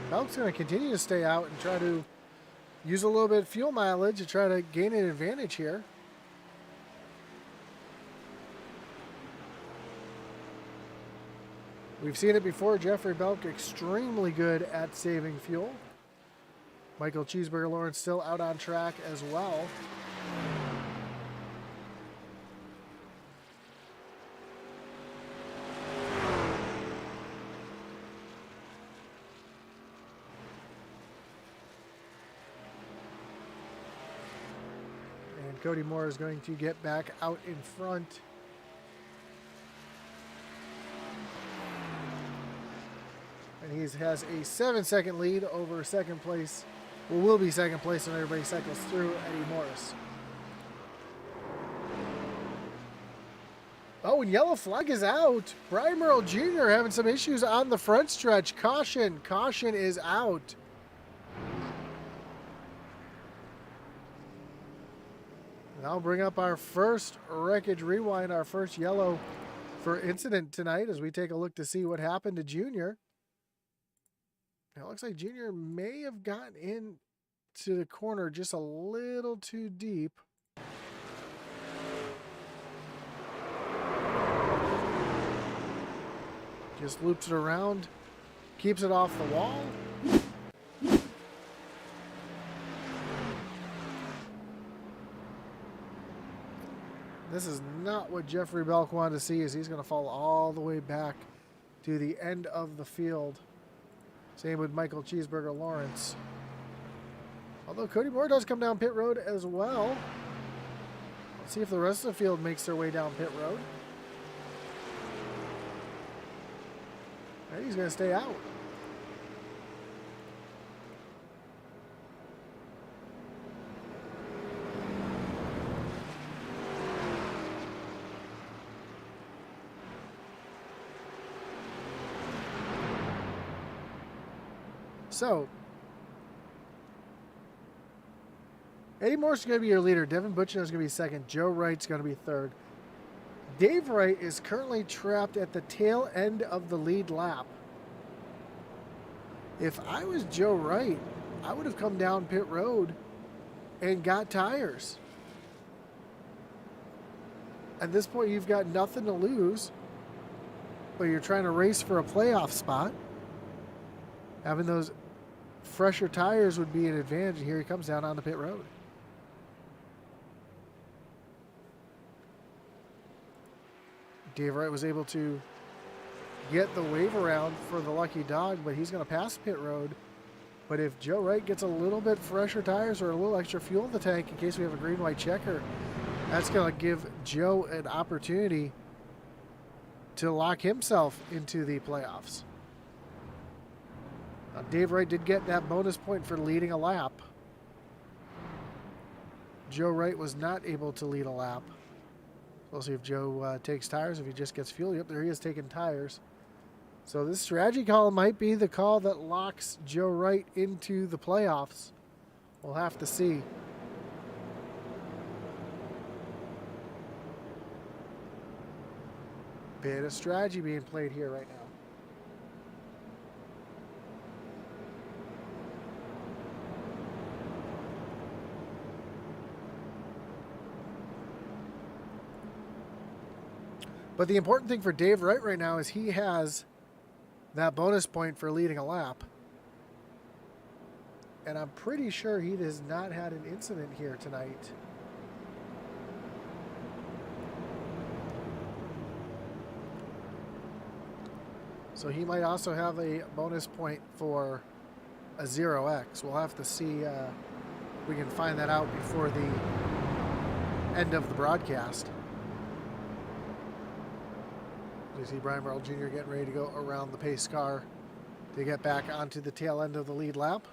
Belk's going to continue to stay out and try to use a little bit of fuel mileage to try to gain an advantage here. We've seen it before. Jeffrey Belk extremely good at saving fuel. Michael Cheeseburger Lawrence still out on track as well. Cody Moore is going to get back out in front. And he has a 7-second lead over second place. Well, will be second place when everybody cycles through Eddie Morris. Oh, and yellow flag is out. Brian Merle Jr. having some issues on the front stretch. Caution. Caution is out. I'll bring up our first wreckage rewind, our first yellow for incident tonight as we take a look to see what happened to Junior. Now, it looks like Junior may have gotten into the corner just a little too deep. Just loops it around, keeps it off the wall. This is not what Jeffrey Belk wanted to see, as he's going to fall all the way back to the end of the field. Same with Michael Cheeseburger Lawrence. Although Cody Moore does come down pit road as well. See if the rest of the field makes their way down pit road. He's going to stay out. So, Eddie Morris is going to be your leader. Devin Butchino is going to be second. Joe Wright's going to be third. Dave Wright is currently trapped at the tail end of the lead lap. If I was Joe Wright, I would have come down pit road and got tires. At this point, you've got nothing to lose, but you're trying to race for a playoff spot. Having those fresher tires would be an advantage. Here he comes down on the pit road. Dave Wright was able to get the wave around for the lucky dog, but he's going to pass pit road. But if Joe Wright gets a little bit fresher tires or a little extra fuel in the tank in case we have a green-white checker, that's going to give Joe an opportunity to lock himself into the playoffs. Dave Wright did get that bonus point for leading a lap. Joe Wright was not able to lead a lap. We'll see if Joe takes tires, if he just gets fuel. Yep, there he is taking tires. So this strategy call might be the call that locks Joe Wright into the playoffs. We'll have to see. Bit of strategy being played here right now. But the important thing for Dave Wright right now is he has that bonus point for leading a lap. And I'm pretty sure he has not had an incident here tonight. So he might also have a bonus point for a 0x. We'll have to see if we can find that out before the end of the broadcast. You see Brian Merle Jr. getting ready to go around the pace car to get back onto the tail end of the lead lap.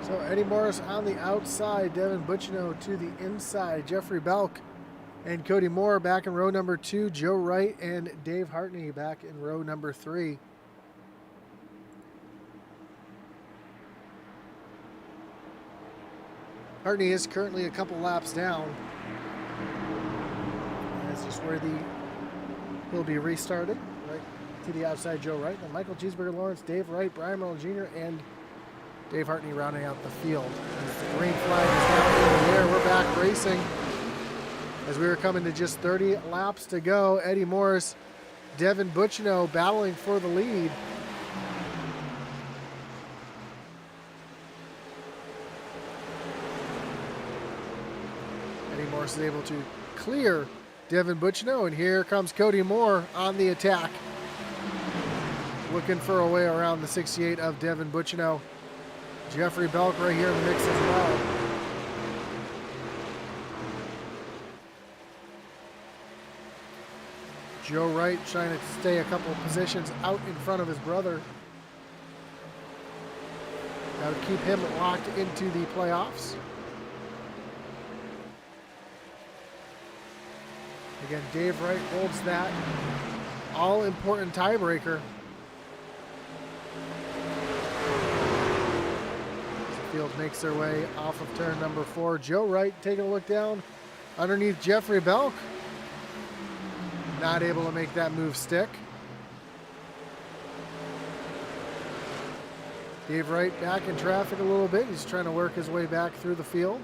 So Eddie Morris on the outside, Devin Butchino to the inside, Jeffrey Belk and Cody Moore back in row number 2, Joe Wright and Dave Hartney back in row number 3. Hartney is currently a couple laps down. This is where he'll be restarted, right to the outside, Joe Wright. Then Michael Cheeseburger Lawrence, Dave Wright, Brian Merle Jr., and Dave Hartney rounding out the field. As the green flag is now in the air, we're back racing. As we were coming to just 30 laps to go, Eddie Morris, Devin Butchino battling for the lead. Eddie Morris is able to clear Devin Butchino, and here comes Cody Moore on the attack. Looking for a way around the 68 of Devin Butchino. Jeffrey Belk right here in the mix as well. Joe Wright trying to stay a couple positions out in front of his brother. That would keep him locked into the playoffs. Again, Dave Wright holds that all-important tiebreaker. Field makes their way off of turn number 4. Joe Wright taking a look down underneath Jeffrey Belk. Not able to make that move stick. Dave Wright back in traffic a little bit. He's trying to work his way back through the field.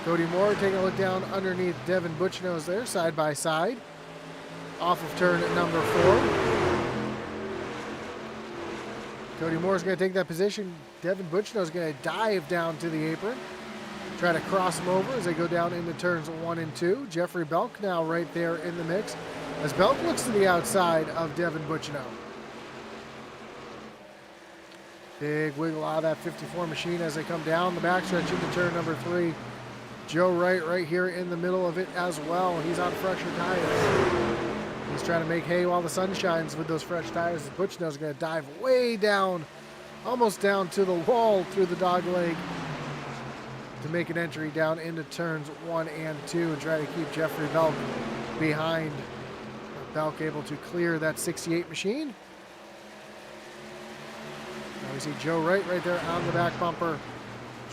Cody Moore taking a look down underneath Devin Butchino's there, side by side. Off of turn number 4. Cody Moore's going to take that position. Devin Butchnow's going to dive down to the apron. Try to cross him over as they go down into turns 1 and 2. Jeffrey Belk now right there in the mix as Belk looks to the outside of Devin Butchnow. Big wiggle out of that 54 machine as they come down the backstretch into turn number 3. Joe Wright right here in the middle of it as well. He's on fresher tires. He's trying to make hay while the sun shines with those fresh tires. Butchnow's going to dive way down, almost down to the wall through the dog leg to make an entry down into turns 1 and 2 and try to keep Jeffrey Belk behind. Belk able to clear that 68 machine. Now we see Joe Wright right there on the back bumper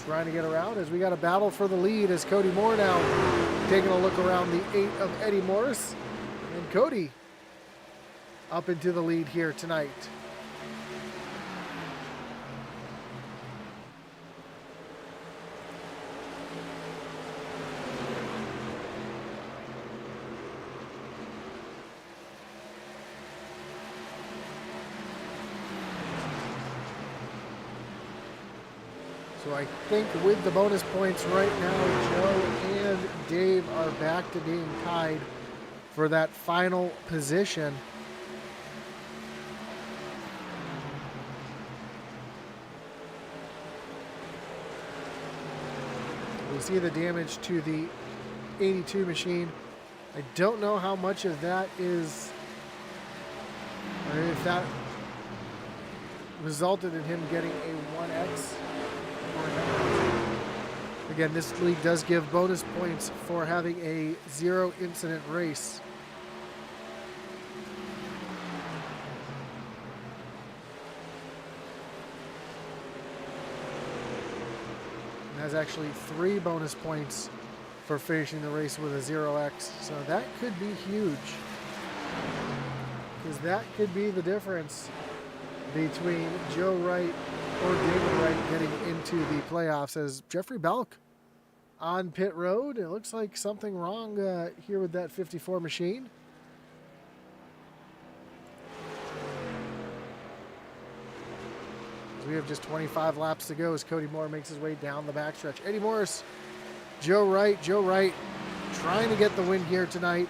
trying to get around as we got a battle for the lead as Cody Moore now taking a look around the 8 of Eddie Morris. And Cody up into the lead here tonight. So I think with the bonus points right now, Joe and Dave are back to being tied for that final position. We see the damage to the 82 machine. I don't know how much of that is, or if that resulted in him getting a 1X. Again, this league does give bonus points for having a 0 incident race. And has actually 3 bonus points for finishing the race with a 0X. So that could be huge, because that could be the difference between Joe Wright or David Wright getting into the playoffs, as Jeffrey Belk on pit road. It looks like something wrong here with that 54 machine. We have just 25 laps to go as Cody Moore makes his way down the backstretch. Eddie Morris, Joe Wright trying to get the win here tonight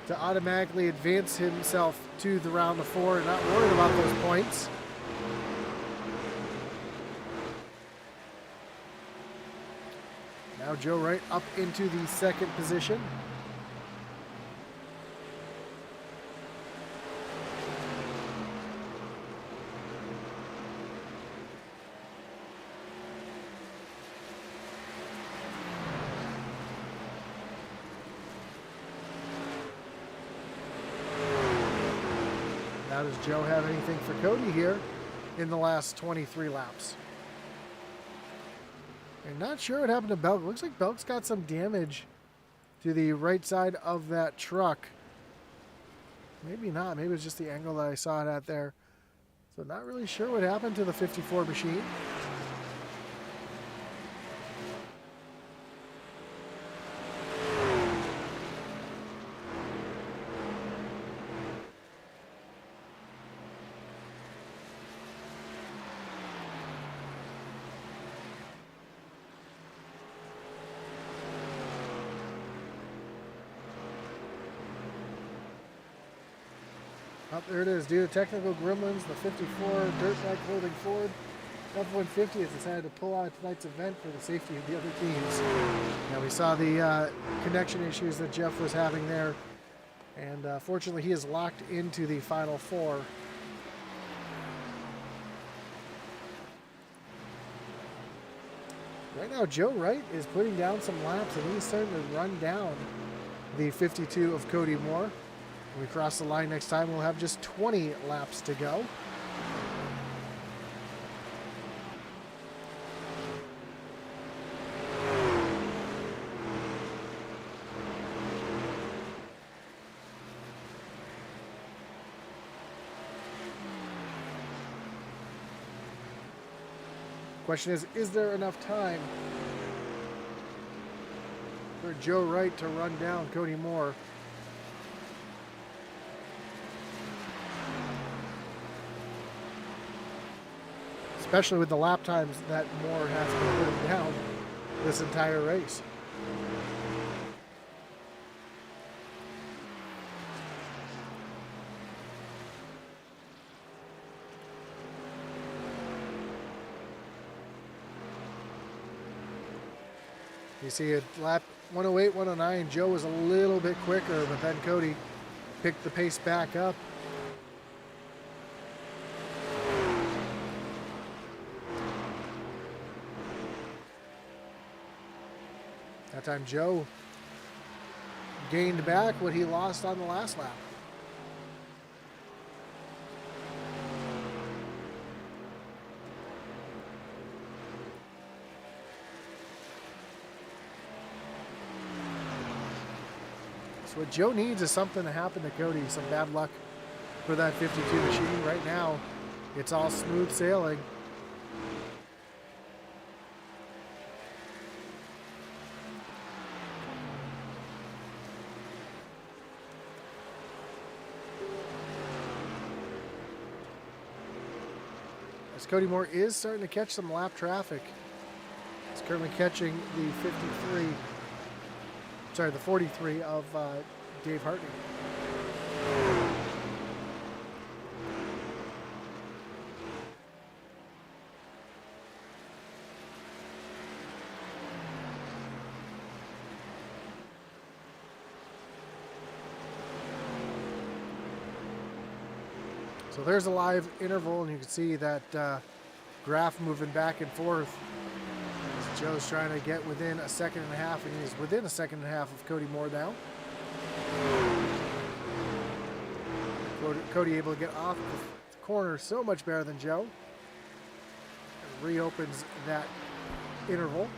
to automatically advance himself to the round of 4 and not worried about those points. Now Joe Wright up into the 2nd position. Now does Joe have anything for Cody here in the last 23 laps? I'm not sure what happened to Belk. Looks like Belk's got some damage to the right side of that truck. Maybe not. Maybe it's just the angle that I saw it at there. So not really sure what happened to the 54 machine. Oh, there it is. Due to technical gremlins, the 54 dirt bike holding Ford F-150 has decided to pull out of tonight's event for the safety of the other teams. Now we saw the connection issues that Jeff was having there, and fortunately he is locked into the final 4. Right now Joe Wright is putting down some laps, and he's starting to run down the 52 of Cody Moore. When we cross the line next time, we'll have just 20 laps to go. Question is there enough time for Joe Wright to run down Cody Moore? especially with the lap times that Moore has been putting down this entire race. You see at lap 108, 109, Joe was a little bit quicker, but then Cody picked the pace back up. That time Joe gained back what he lost on the last lap. So what Joe needs is something to happen to Cody, some bad luck for that 52 machine. Right now, it's all smooth sailing. As Cody Moore is starting to catch some lap traffic. He's currently catching the 43 of Dave Hartney. So there's a live interval, and you can see that graph moving back and forth. As Joe's trying to get within a second and a half, and he's within a second and a half of Cody Moore now. Cody able to get off the corner so much better than Joe. And reopens that interval.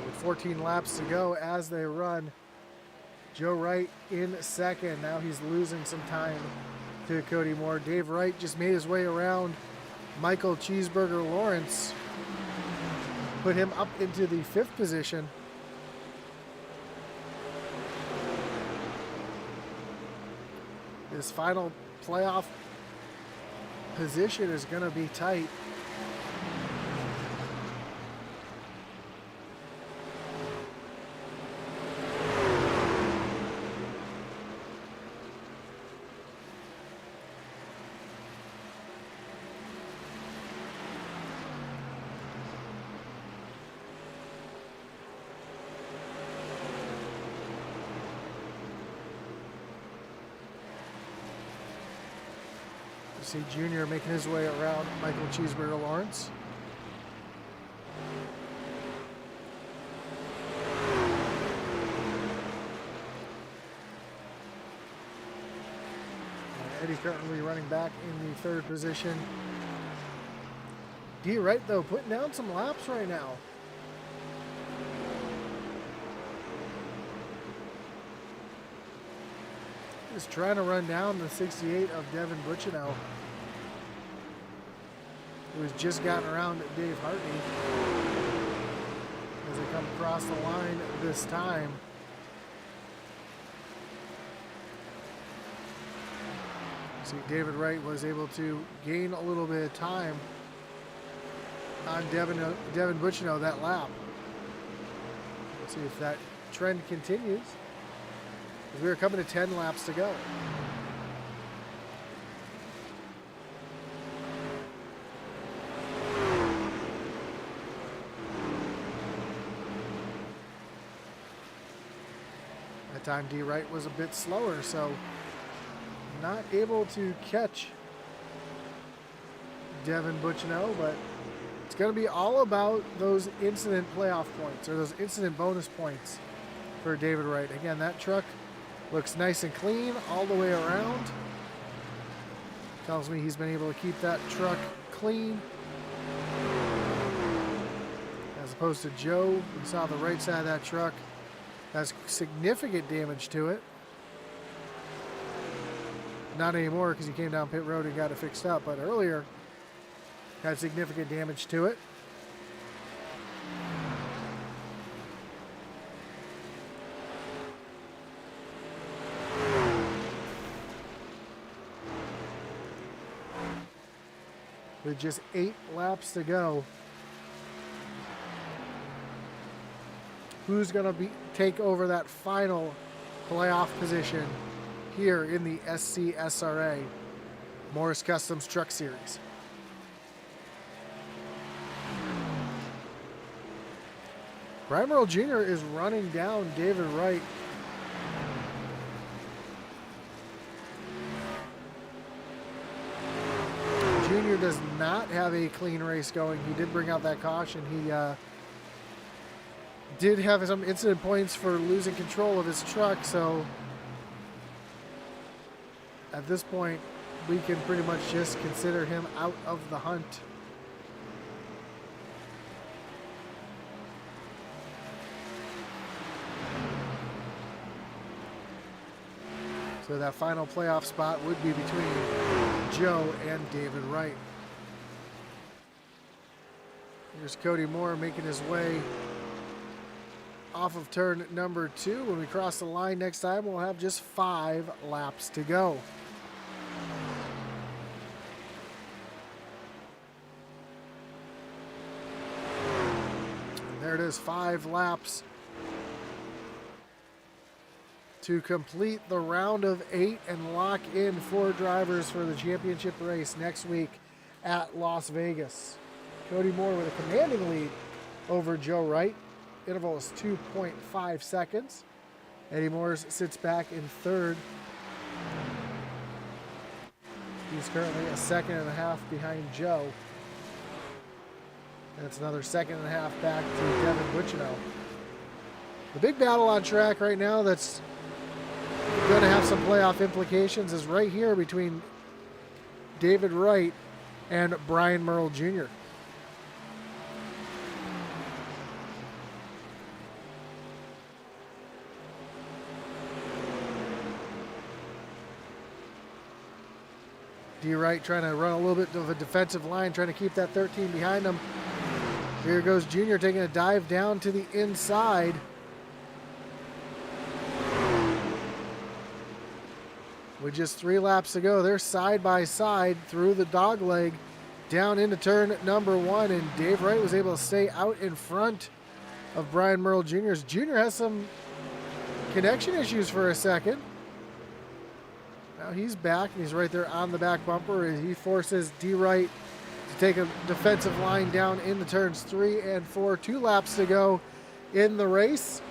With 14 laps to go as they run, Joe Wright in second. Now he's losing some time to Cody Moore. Dave Wright just made his way around Michael Cheeseburger Lawrence, put him up into the 5th position. His final playoff position is going to be tight. You see Junior making his way around Michael Cheeseburger Lawrence. Eddie currently running back in the 3rd position. D Wright, though, putting down some laps right now. He's trying to run down the 68 of Devin Butchinow, who's just gotten around Dave Hartney as they come across the line this time. See, David Wright was able to gain a little bit of time on Devin Butchinow that lap. Let's see if that trend continues. We are coming to 10 laps to go. That time D Wright was a bit slower, so not able to catch Devin Butchinow, but it's going to be all about those incident playoff points, or those incident bonus points for David Wright. Again, that truck looks nice and clean all the way around. Tells me he's been able to keep that truck clean. As opposed to Joe, we saw the right side of that truck has significant damage to it. Not anymore because he came down pit road and got it fixed up, but earlier had significant damage to it. With just 8 laps to go, who's going to take over that final playoff position here in the SCSRA Morris Customs Truck Series? Brian Merle Jr. is running down David Wright. Jr. does not have a clean race going. He did bring out that caution. He did have some incident points for losing control of his truck, so at this point we can pretty much just consider him out of the hunt. So that final playoff spot would be between Joe and David Wright. Here's Cody Moore making his way off of turn number 2. When we cross the line next time, we'll have just 5 laps to go. And there it is, 5 laps to complete the round of 8 and lock in 4 drivers for the championship race next week at Las Vegas. Cody Moore with a commanding lead over Joe Wright. Interval is 2.5 seconds. Eddie Morris sits back in 3rd. He's currently a 1.5 seconds behind Joe. And it's another 1.5 seconds back to Devin Bucino. The big battle on track right now that's going to have some playoff implications is right here between David Wright and Brian Merle Jr. D. Wright trying to run a little bit of a defensive line, trying to keep that 13 behind him. Here goes Jr. taking a dive down to the inside. With just 3 laps to go, they're side by side through the dog leg down into turn number 1, and Dave Wright was able to stay out in front of Brian Merle Jr. Jr. has some connection issues for a second. Now he's back, and he's right there on the back bumper as he forces D. Wright to take a defensive line down in the turns 3 and 4. 2 laps to go in the race.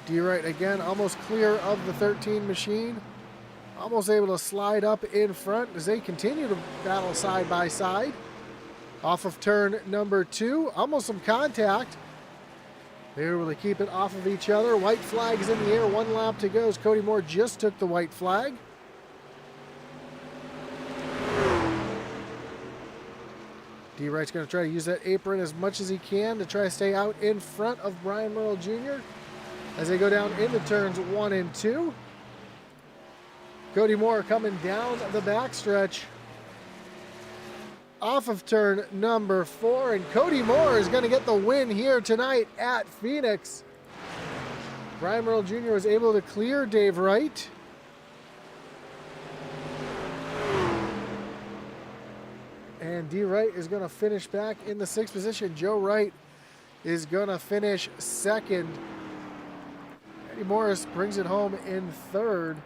D. Wright again almost clear of the 13 machine. Almost able to slide up in front as they continue to battle side by side. Off of turn number 2, almost some contact. They were able to keep it off of each other. White flag is in the air, 1 lap to go as Cody Moore just took the white flag. D. Wright's going to try to use that apron as much as he can to try to stay out in front of Brian Merle Jr. as they go down into turns 1 and 2. Cody Moore coming down the backstretch off of turn number 4, and Cody Moore is going to get the win here tonight at Phoenix. Brian Merle Jr. was able to clear Dave Wright. And D. Wright is going to finish back in the 6th position. Joe Wright is going to finish 2nd. Eddie Morris brings it home in 3rd.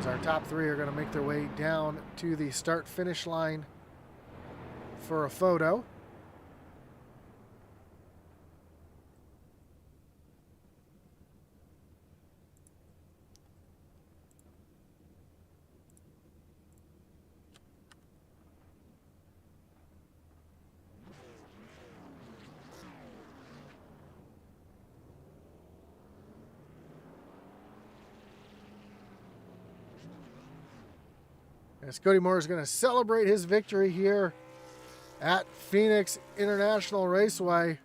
Our top 3 are going to make their way down to the start-finish line for a photo. As Cody Moore is going to celebrate his victory here at Phoenix International Raceway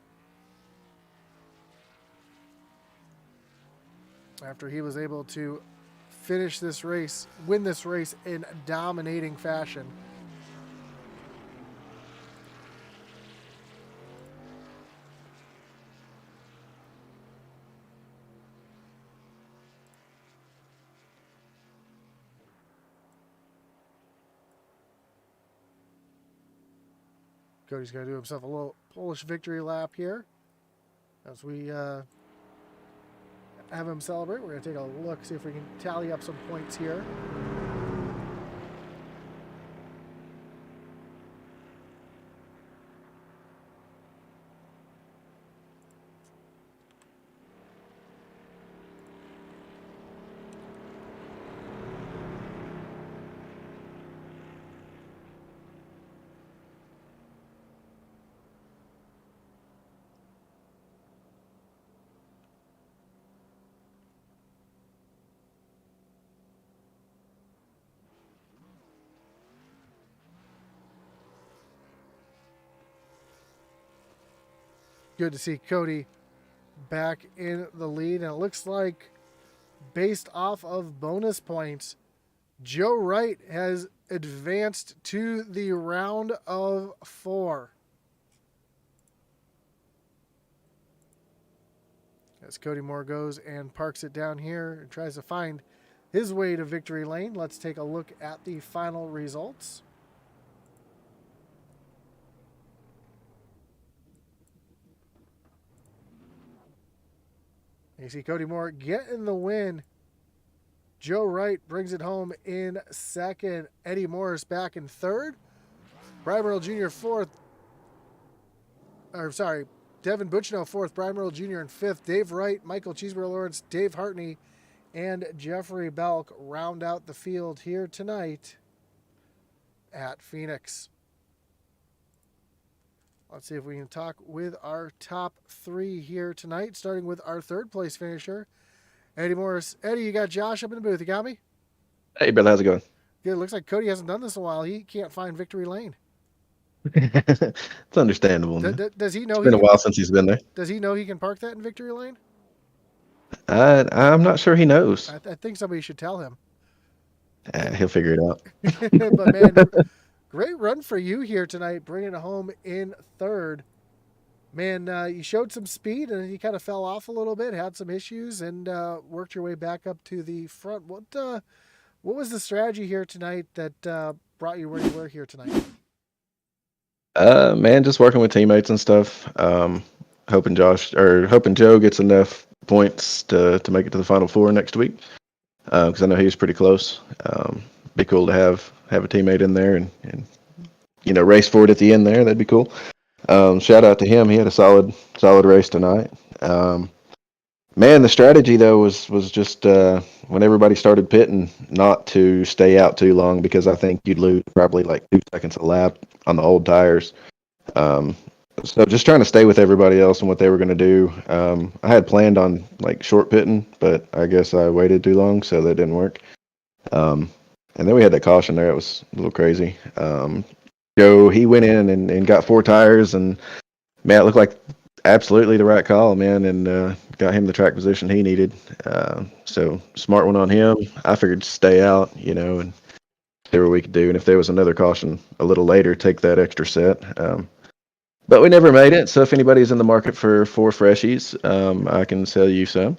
after he was able to finish this race, win this race in dominating fashion. Cody's going to do himself a little Polish victory lap here as we have him celebrate. We're going to take a look, see if we can tally up some points here. Good to see Cody back in the lead. And it looks like, based off of bonus points, Joe Wright has advanced to the round of 4. As Cody Moore goes and parks it down here and tries to find his way to victory lane, let's take a look at the final results. You see Cody Moore getting the win. Joe Wright brings it home in second. Eddie Morris back in third. Brian Merle Jr. fourth. Devin Butchno fourth. Brian Merle Jr. in fifth. Dave Wright, Michael Cheeseburger Lawrence, Dave Hartney, and Jeffrey Belk round out the field here tonight at Phoenix. Let's see if we can talk with our top 3 here tonight, starting with our third place finisher, Eddie Morris. Eddie, you got Josh up in the booth. You got me? Hey, Bill, how's it going? Good. It looks like Cody hasn't done this in a while. He can't find victory lane. It's understandable. Does he know? It's been a while since he's been there. Does he know he can park that in victory lane? I'm not sure he knows. I think somebody should tell him. He'll figure it out. But man, great run for you here tonight, bringing it home in third. Man, you showed some speed and you kind of fell off a little bit, had some issues, and worked your way back up to the front. What was the strategy here tonight that brought you where you were here tonight? Man, just working with teammates and stuff. Hoping Joe gets enough points to make it to the Final Four next week. Because I know he was pretty close. Be cool to have a teammate in there and race for it at the end there. That'd be cool. Shout out to him. He had a solid race tonight. Man, the strategy though was just when everybody started pitting, not to stay out too long because I think you'd lose probably like 2 seconds a lap on the old tires. So just trying to stay with everybody else and what they were going to do. I had planned on like short pitting, but I guess I waited too long, so that didn't work. And then we had that caution there. It was a little crazy. Joe, he went in and got 4 tires, and man, it looked like absolutely the right call, man, and got him the track position he needed. So smart one on him. I figured stay out, and see what we could do. And if there was another caution a little later, take that extra set. But we never made it, so if anybody's in the market for 4 freshies, I can sell you some.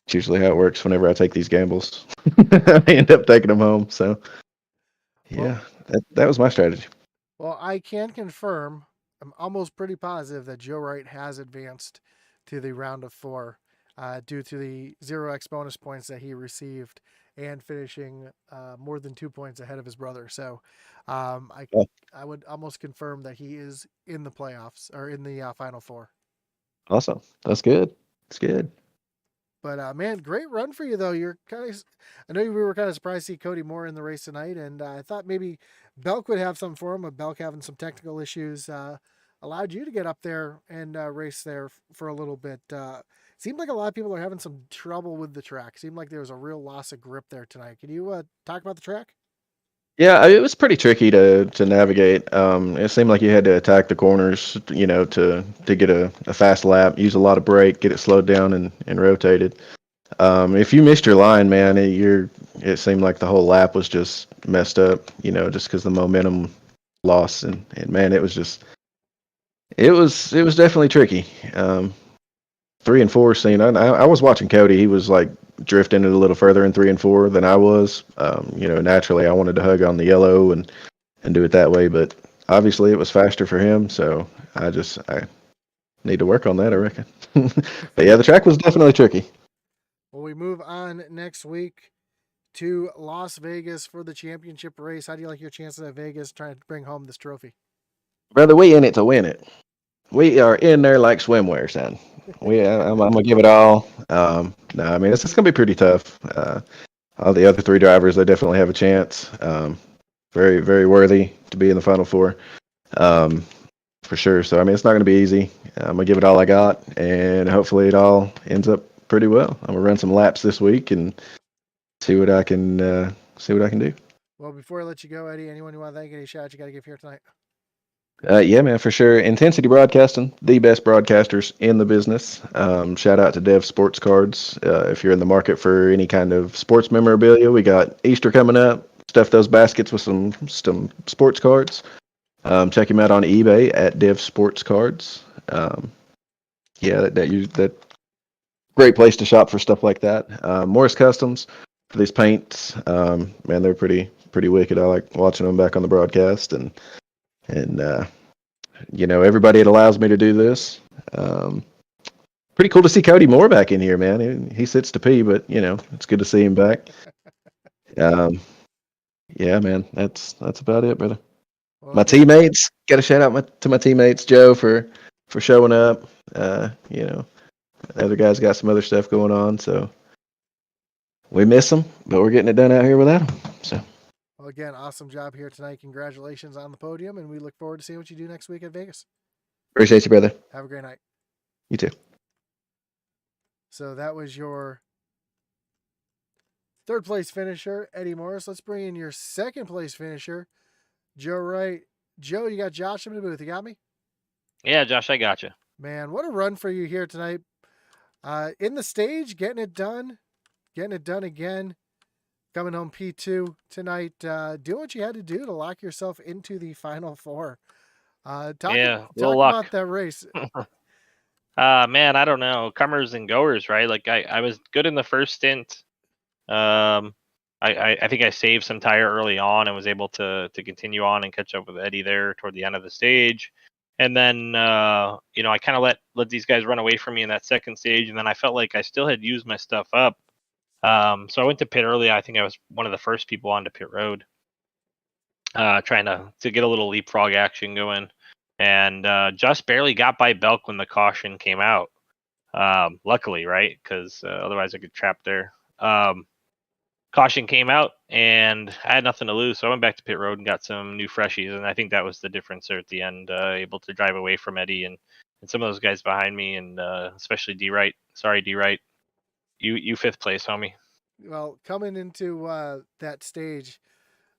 It's usually how it works whenever I take these gambles. I end up taking them home, so yeah, that was my strategy. Well, I can confirm, I'm almost pretty positive that Joe Wright has advanced to the round of 4 due to the 0x bonus points that he received and finishing more than 2 points ahead of his brother. So I would almost confirm that he is in the playoffs or in the Final Four. Awesome. That's good. It's good. But man, great run for you though. I know we were kind of surprised to see Cody Moore in the race tonight, and I thought maybe Belk would have some for him, but Belk having some technical issues allowed you to get up there and race there for a little bit. Seemed like a lot of people are having some trouble with the track. Seemed like there was a real loss of grip there tonight. Can you talk about the track? Yeah, it was pretty tricky to navigate. It seemed like you had to attack the corners, to get a fast lap, use a lot of brake, get it slowed down and rotated. If you missed your line, man, it seemed like the whole lap was just messed up, just because the momentum loss and man, it was definitely tricky. 3 and 4 scene. I was watching Cody. He was like drifting it a little further in 3 and 4 than I was. Naturally, I wanted to hug on the yellow and do it that way, but obviously it was faster for him. So I need to work on that, I reckon. But yeah, the track was definitely tricky. Well, we move on next week to Las Vegas for the championship race. How do you like your chances at Vegas trying to bring home this trophy? Brother, we in it to win it. We are in there like swimwear, son. I'm gonna give it all. No, I mean it's gonna be pretty tough. All the other 3 drivers, they definitely have a chance. Very, very worthy to be in the final 4, for sure. So I mean, it's not gonna be easy. I'm gonna give it all I got, and hopefully it all ends up pretty well. I'm gonna run some laps this week and see what I can do. Well, before I let you go, Eddie, anyone you want to thank, any shout out you got to give here tonight? Yeah, man, for sure. Intensity Broadcasting, the best broadcasters in the business. Shout out to Dev Sports Cards. If you're in the market for any kind of sports memorabilia, we got Easter coming up. Stuff those baskets with some sports cards. Check him out on eBay at Dev Sports Cards. Yeah, that great place to shop for stuff like that. Morris Customs for these paints. Man, they're pretty wicked. I like watching them back on the broadcast and everybody, it allows me to do this. Pretty cool to see Cody Moore back in here, man. He sits to pee, but it's good to see him back. Yeah, man, that's about it, brother. Well, My again, teammates, got to shout out to my teammates, Joe for showing up. The other guys got some other stuff going on, so we miss them, but we're getting it done out here without them. So well, again, awesome job here tonight. Congratulations on the podium, and we look forward to seeing what you do next week at Vegas. appreciate you, brother. Have a great night. You too. So that was your third place finisher, Eddie Morris. Let's bring in your second place finisher, Joe Wright. Joe, you got Josh in the booth. You got me? Yeah, Josh, I got you. Man, what a run for you here tonight. In the stage, getting it done again. Coming home P2 tonight. Doing what you had to do to lock yourself into the final 4. Talk about that race. Man, I don't know. Comers and goers, right? Like I was good in the first stint. I think I saved some tire early on and was able to continue on and catch up with Eddie there toward the end of the stage. And then I kind of let these guys run away from me in that second stage, and then I felt like I still had used my stuff up. So I went to pit early. I think I was one of the first people onto pit road, trying to get a little leapfrog action going, and just barely got by Belk when the caution came out. Luckily, right? Because otherwise I get trapped there. Caution came out, and I had nothing to lose, so I went back to pit road and got some new freshies, and I think that was the difference there at the end. Able to drive away from Eddie and some of those guys behind me, and especially D Wright. Sorry, D Wright. You fifth place, homie. Well, coming into that stage,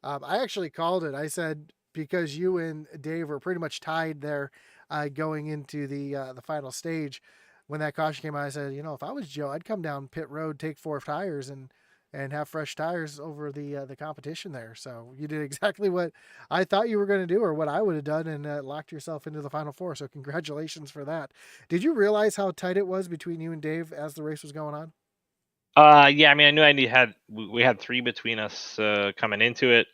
I actually called it. I said, because you and Dave were pretty much tied there going into the final stage. When that caution came out, I said, if I was Joe, I'd come down pit road, take 4 tires, and have fresh tires over the competition there. So you did exactly what I thought you were going to do, or what I would have done, and locked yourself into the final 4. So congratulations for that. Did you realize how tight it was between you and Dave as the race was going on? Yeah, I mean, I knew we had 3 between us coming into it.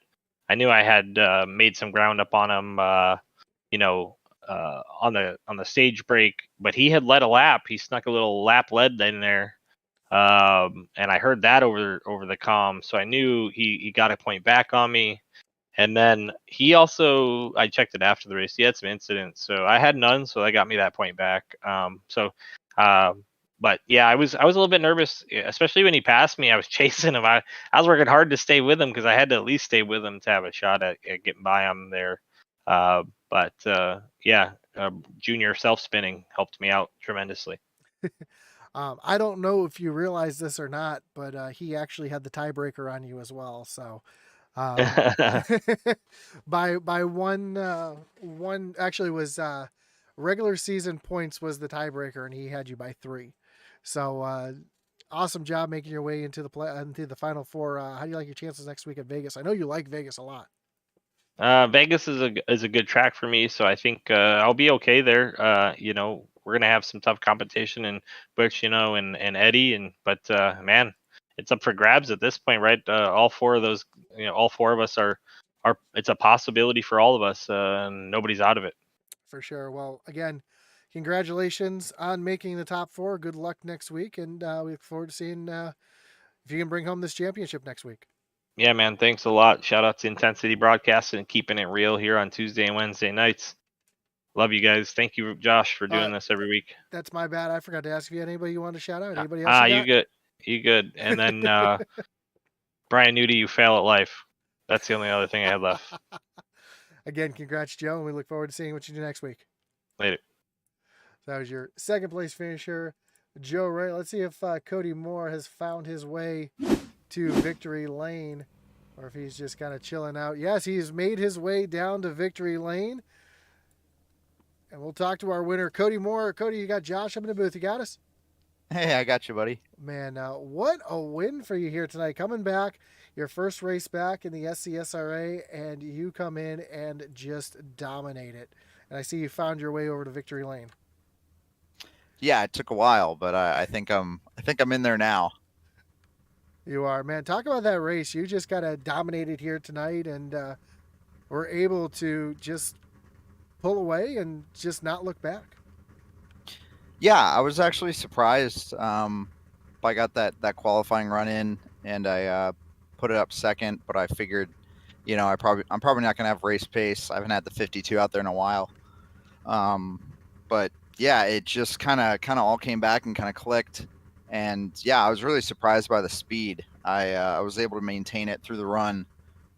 I knew I had made some ground up on him, on the stage break, but he had led a lap. He snuck a little lap lead in there, and I heard that over the comm, so I knew he got a point back on me. And then he also, I checked it after the race, he had some incidents, so I had none, so that got me that point back. But yeah, I was a little bit nervous, especially when he passed me. I was chasing him. I was working hard to stay with him because I had to at least stay with him to have a shot at getting by him there. Junior self spinning helped me out tremendously. I don't know if you realize this or not, but he actually had the tiebreaker on you as well. So Um, by one actually was regular season points was the tiebreaker, and he had you by 3. So awesome job making your way into the final 4. How do you like your chances next week at Vegas? I know you like Vegas a lot. Vegas is a good track for me, so I think I'll be okay there. We're gonna have some tough competition in Butch, and Eddie, but man, it's up for grabs at this point, right? All 4 of those, all 4 of us are it's a possibility for all of us, and nobody's out of it. For sure. Well, again, congratulations on making the top 4. Good luck next week, and we look forward to seeing if you can bring home this championship next week. Yeah, man, thanks a lot. Shout out to Intensity Broadcasting and keeping it real here on Tuesday and Wednesday nights. Love you guys. Thank you, Josh, for doing this every week. That's my bad. I forgot to ask if you had anybody you wanted to shout out. Anybody else? You good. You good. And then Brian Nudie, you fail at life. That's the only other thing I have left. Again, congrats, Joe, and we look forward to seeing what you do next week. Later. So that was your second place finisher, Joe Ray. Let's see if Cody Moore has found his way to victory lane, or if he's just kind of chilling out. Yes, he's made his way down to victory lane. And we'll talk to our winner, Cody Moore. Cody, you got Josh up in the booth. You got us? Hey, I got you, buddy. Man, what a win for you here tonight. Coming back, your first race back in the SCSRA, and you come in and just dominate it. And I see you found your way over to victory lane. Yeah, it took a while, but I think I'm in there now. You are, man. Talk about that race. You just got to dominate it here tonight, and were able to just pull away and just not look back. Yeah, I was actually surprised. I got that qualifying run in, and I put it up second. But I figured, I'm probably not gonna have race pace. I haven't had the 52 out there in a while. But yeah, it just kind of all came back and kind of clicked. And yeah, I was really surprised by the speed. I was able to maintain it through the run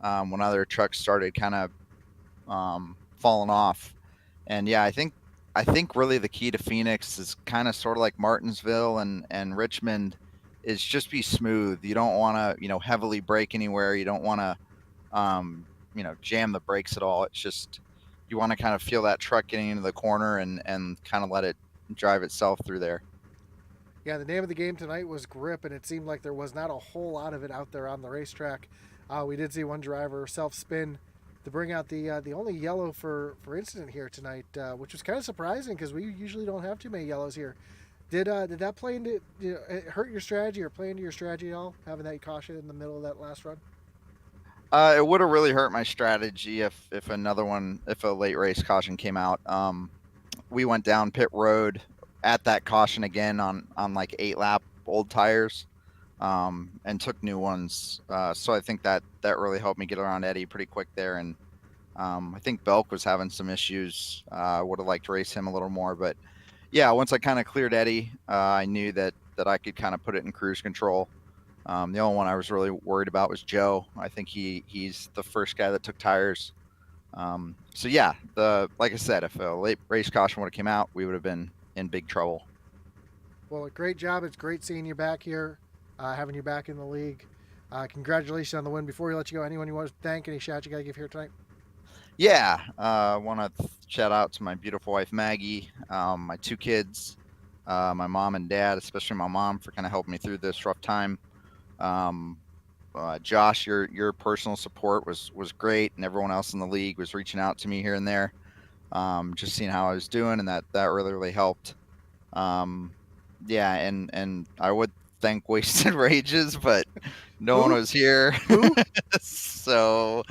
when other trucks started kind of falling off. And yeah, I think really the key to Phoenix is kind of sort of like Martinsville and Richmond is just be smooth. You don't want to, heavily brake anywhere. You don't want to, jam the brakes at all. It's just, you want to kind of feel that truck getting into the corner and kind of let it drive itself through there. Yeah, the name of the game tonight was grip, and it seemed like there was not a whole lot of it out there on the racetrack. We did see one driver self-spin to bring out the only yellow for incident here tonight, which was kind of surprising because we usually don't have too many yellows here. Did that play into hurt your strategy or play into your strategy at all, having that caution in the middle of that last run? It would have really hurt my strategy if a late race caution came out. We went down pit road at that caution again on like 8-lap old tires, and took new ones. So I think that really helped me get around Eddie pretty quick there. And I think Belk was having some issues. I would have liked to race him a little more, but yeah, once I kind of cleared Eddie, I knew that I could kind of put it in cruise control. The only one I was really worried about was Joe. I think he's the first guy that took tires. So yeah, like I said, if a late race caution would have came out, we would have been in big trouble. Well, great job. It's great seeing you back here, having you back in the league. Congratulations on the win. Before we let you go, anyone you want to thank, any shout you got to give here tonight? Yeah, I want to shout out to my beautiful wife, Maggie, my 2 kids, my mom and dad, especially my mom for kind of helping me through this rough time. Josh, your personal support was great, and everyone else in the league was reaching out to me here and there, just seeing how I was doing, and that really helped. Yeah, and I would thank Wasted Rages, but no one was here. So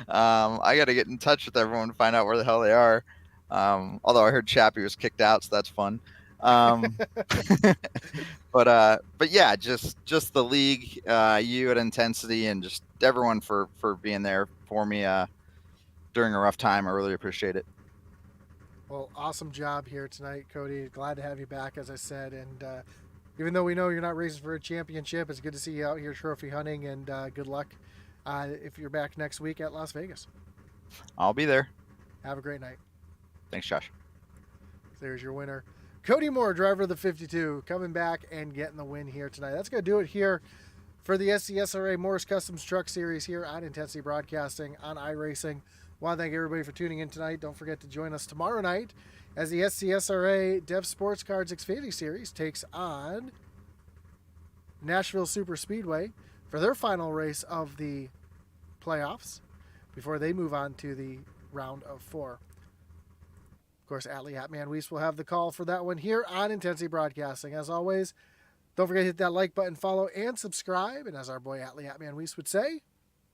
I got to get in touch with everyone to find out where the hell they are. Although I heard Chappie was kicked out, so that's fun. But yeah, just the league, you at Intensity, and just everyone for being there for me during a rough time. I really appreciate it. Well, awesome job here tonight, Cody. Glad to have you back, as I said. And even though we know you're not racing for a championship, it's good to see you out here trophy hunting, and good luck if you're back next week at Las Vegas. I'll be there. Have a great night. Thanks, Josh. There's your winner, Cody Moore, driver of the 52, coming back and getting the win here tonight. That's going to do it here for the SCSRA Morris Customs Truck Series here on Intensity Broadcasting on iRacing. Want to thank everybody for tuning in tonight. Don't forget to join us tomorrow night as the SCSRA Dev Sports Cards Xfinity Series takes on Nashville Super Speedway for their final race of the playoffs before they move on to the round of 4. Of course, Atlee Hatman Weiss will have the call for that one here on Intensity Broadcasting. As always, don't forget to hit that like button, follow, and subscribe. And as our boy Atlee Hatman Weiss would say,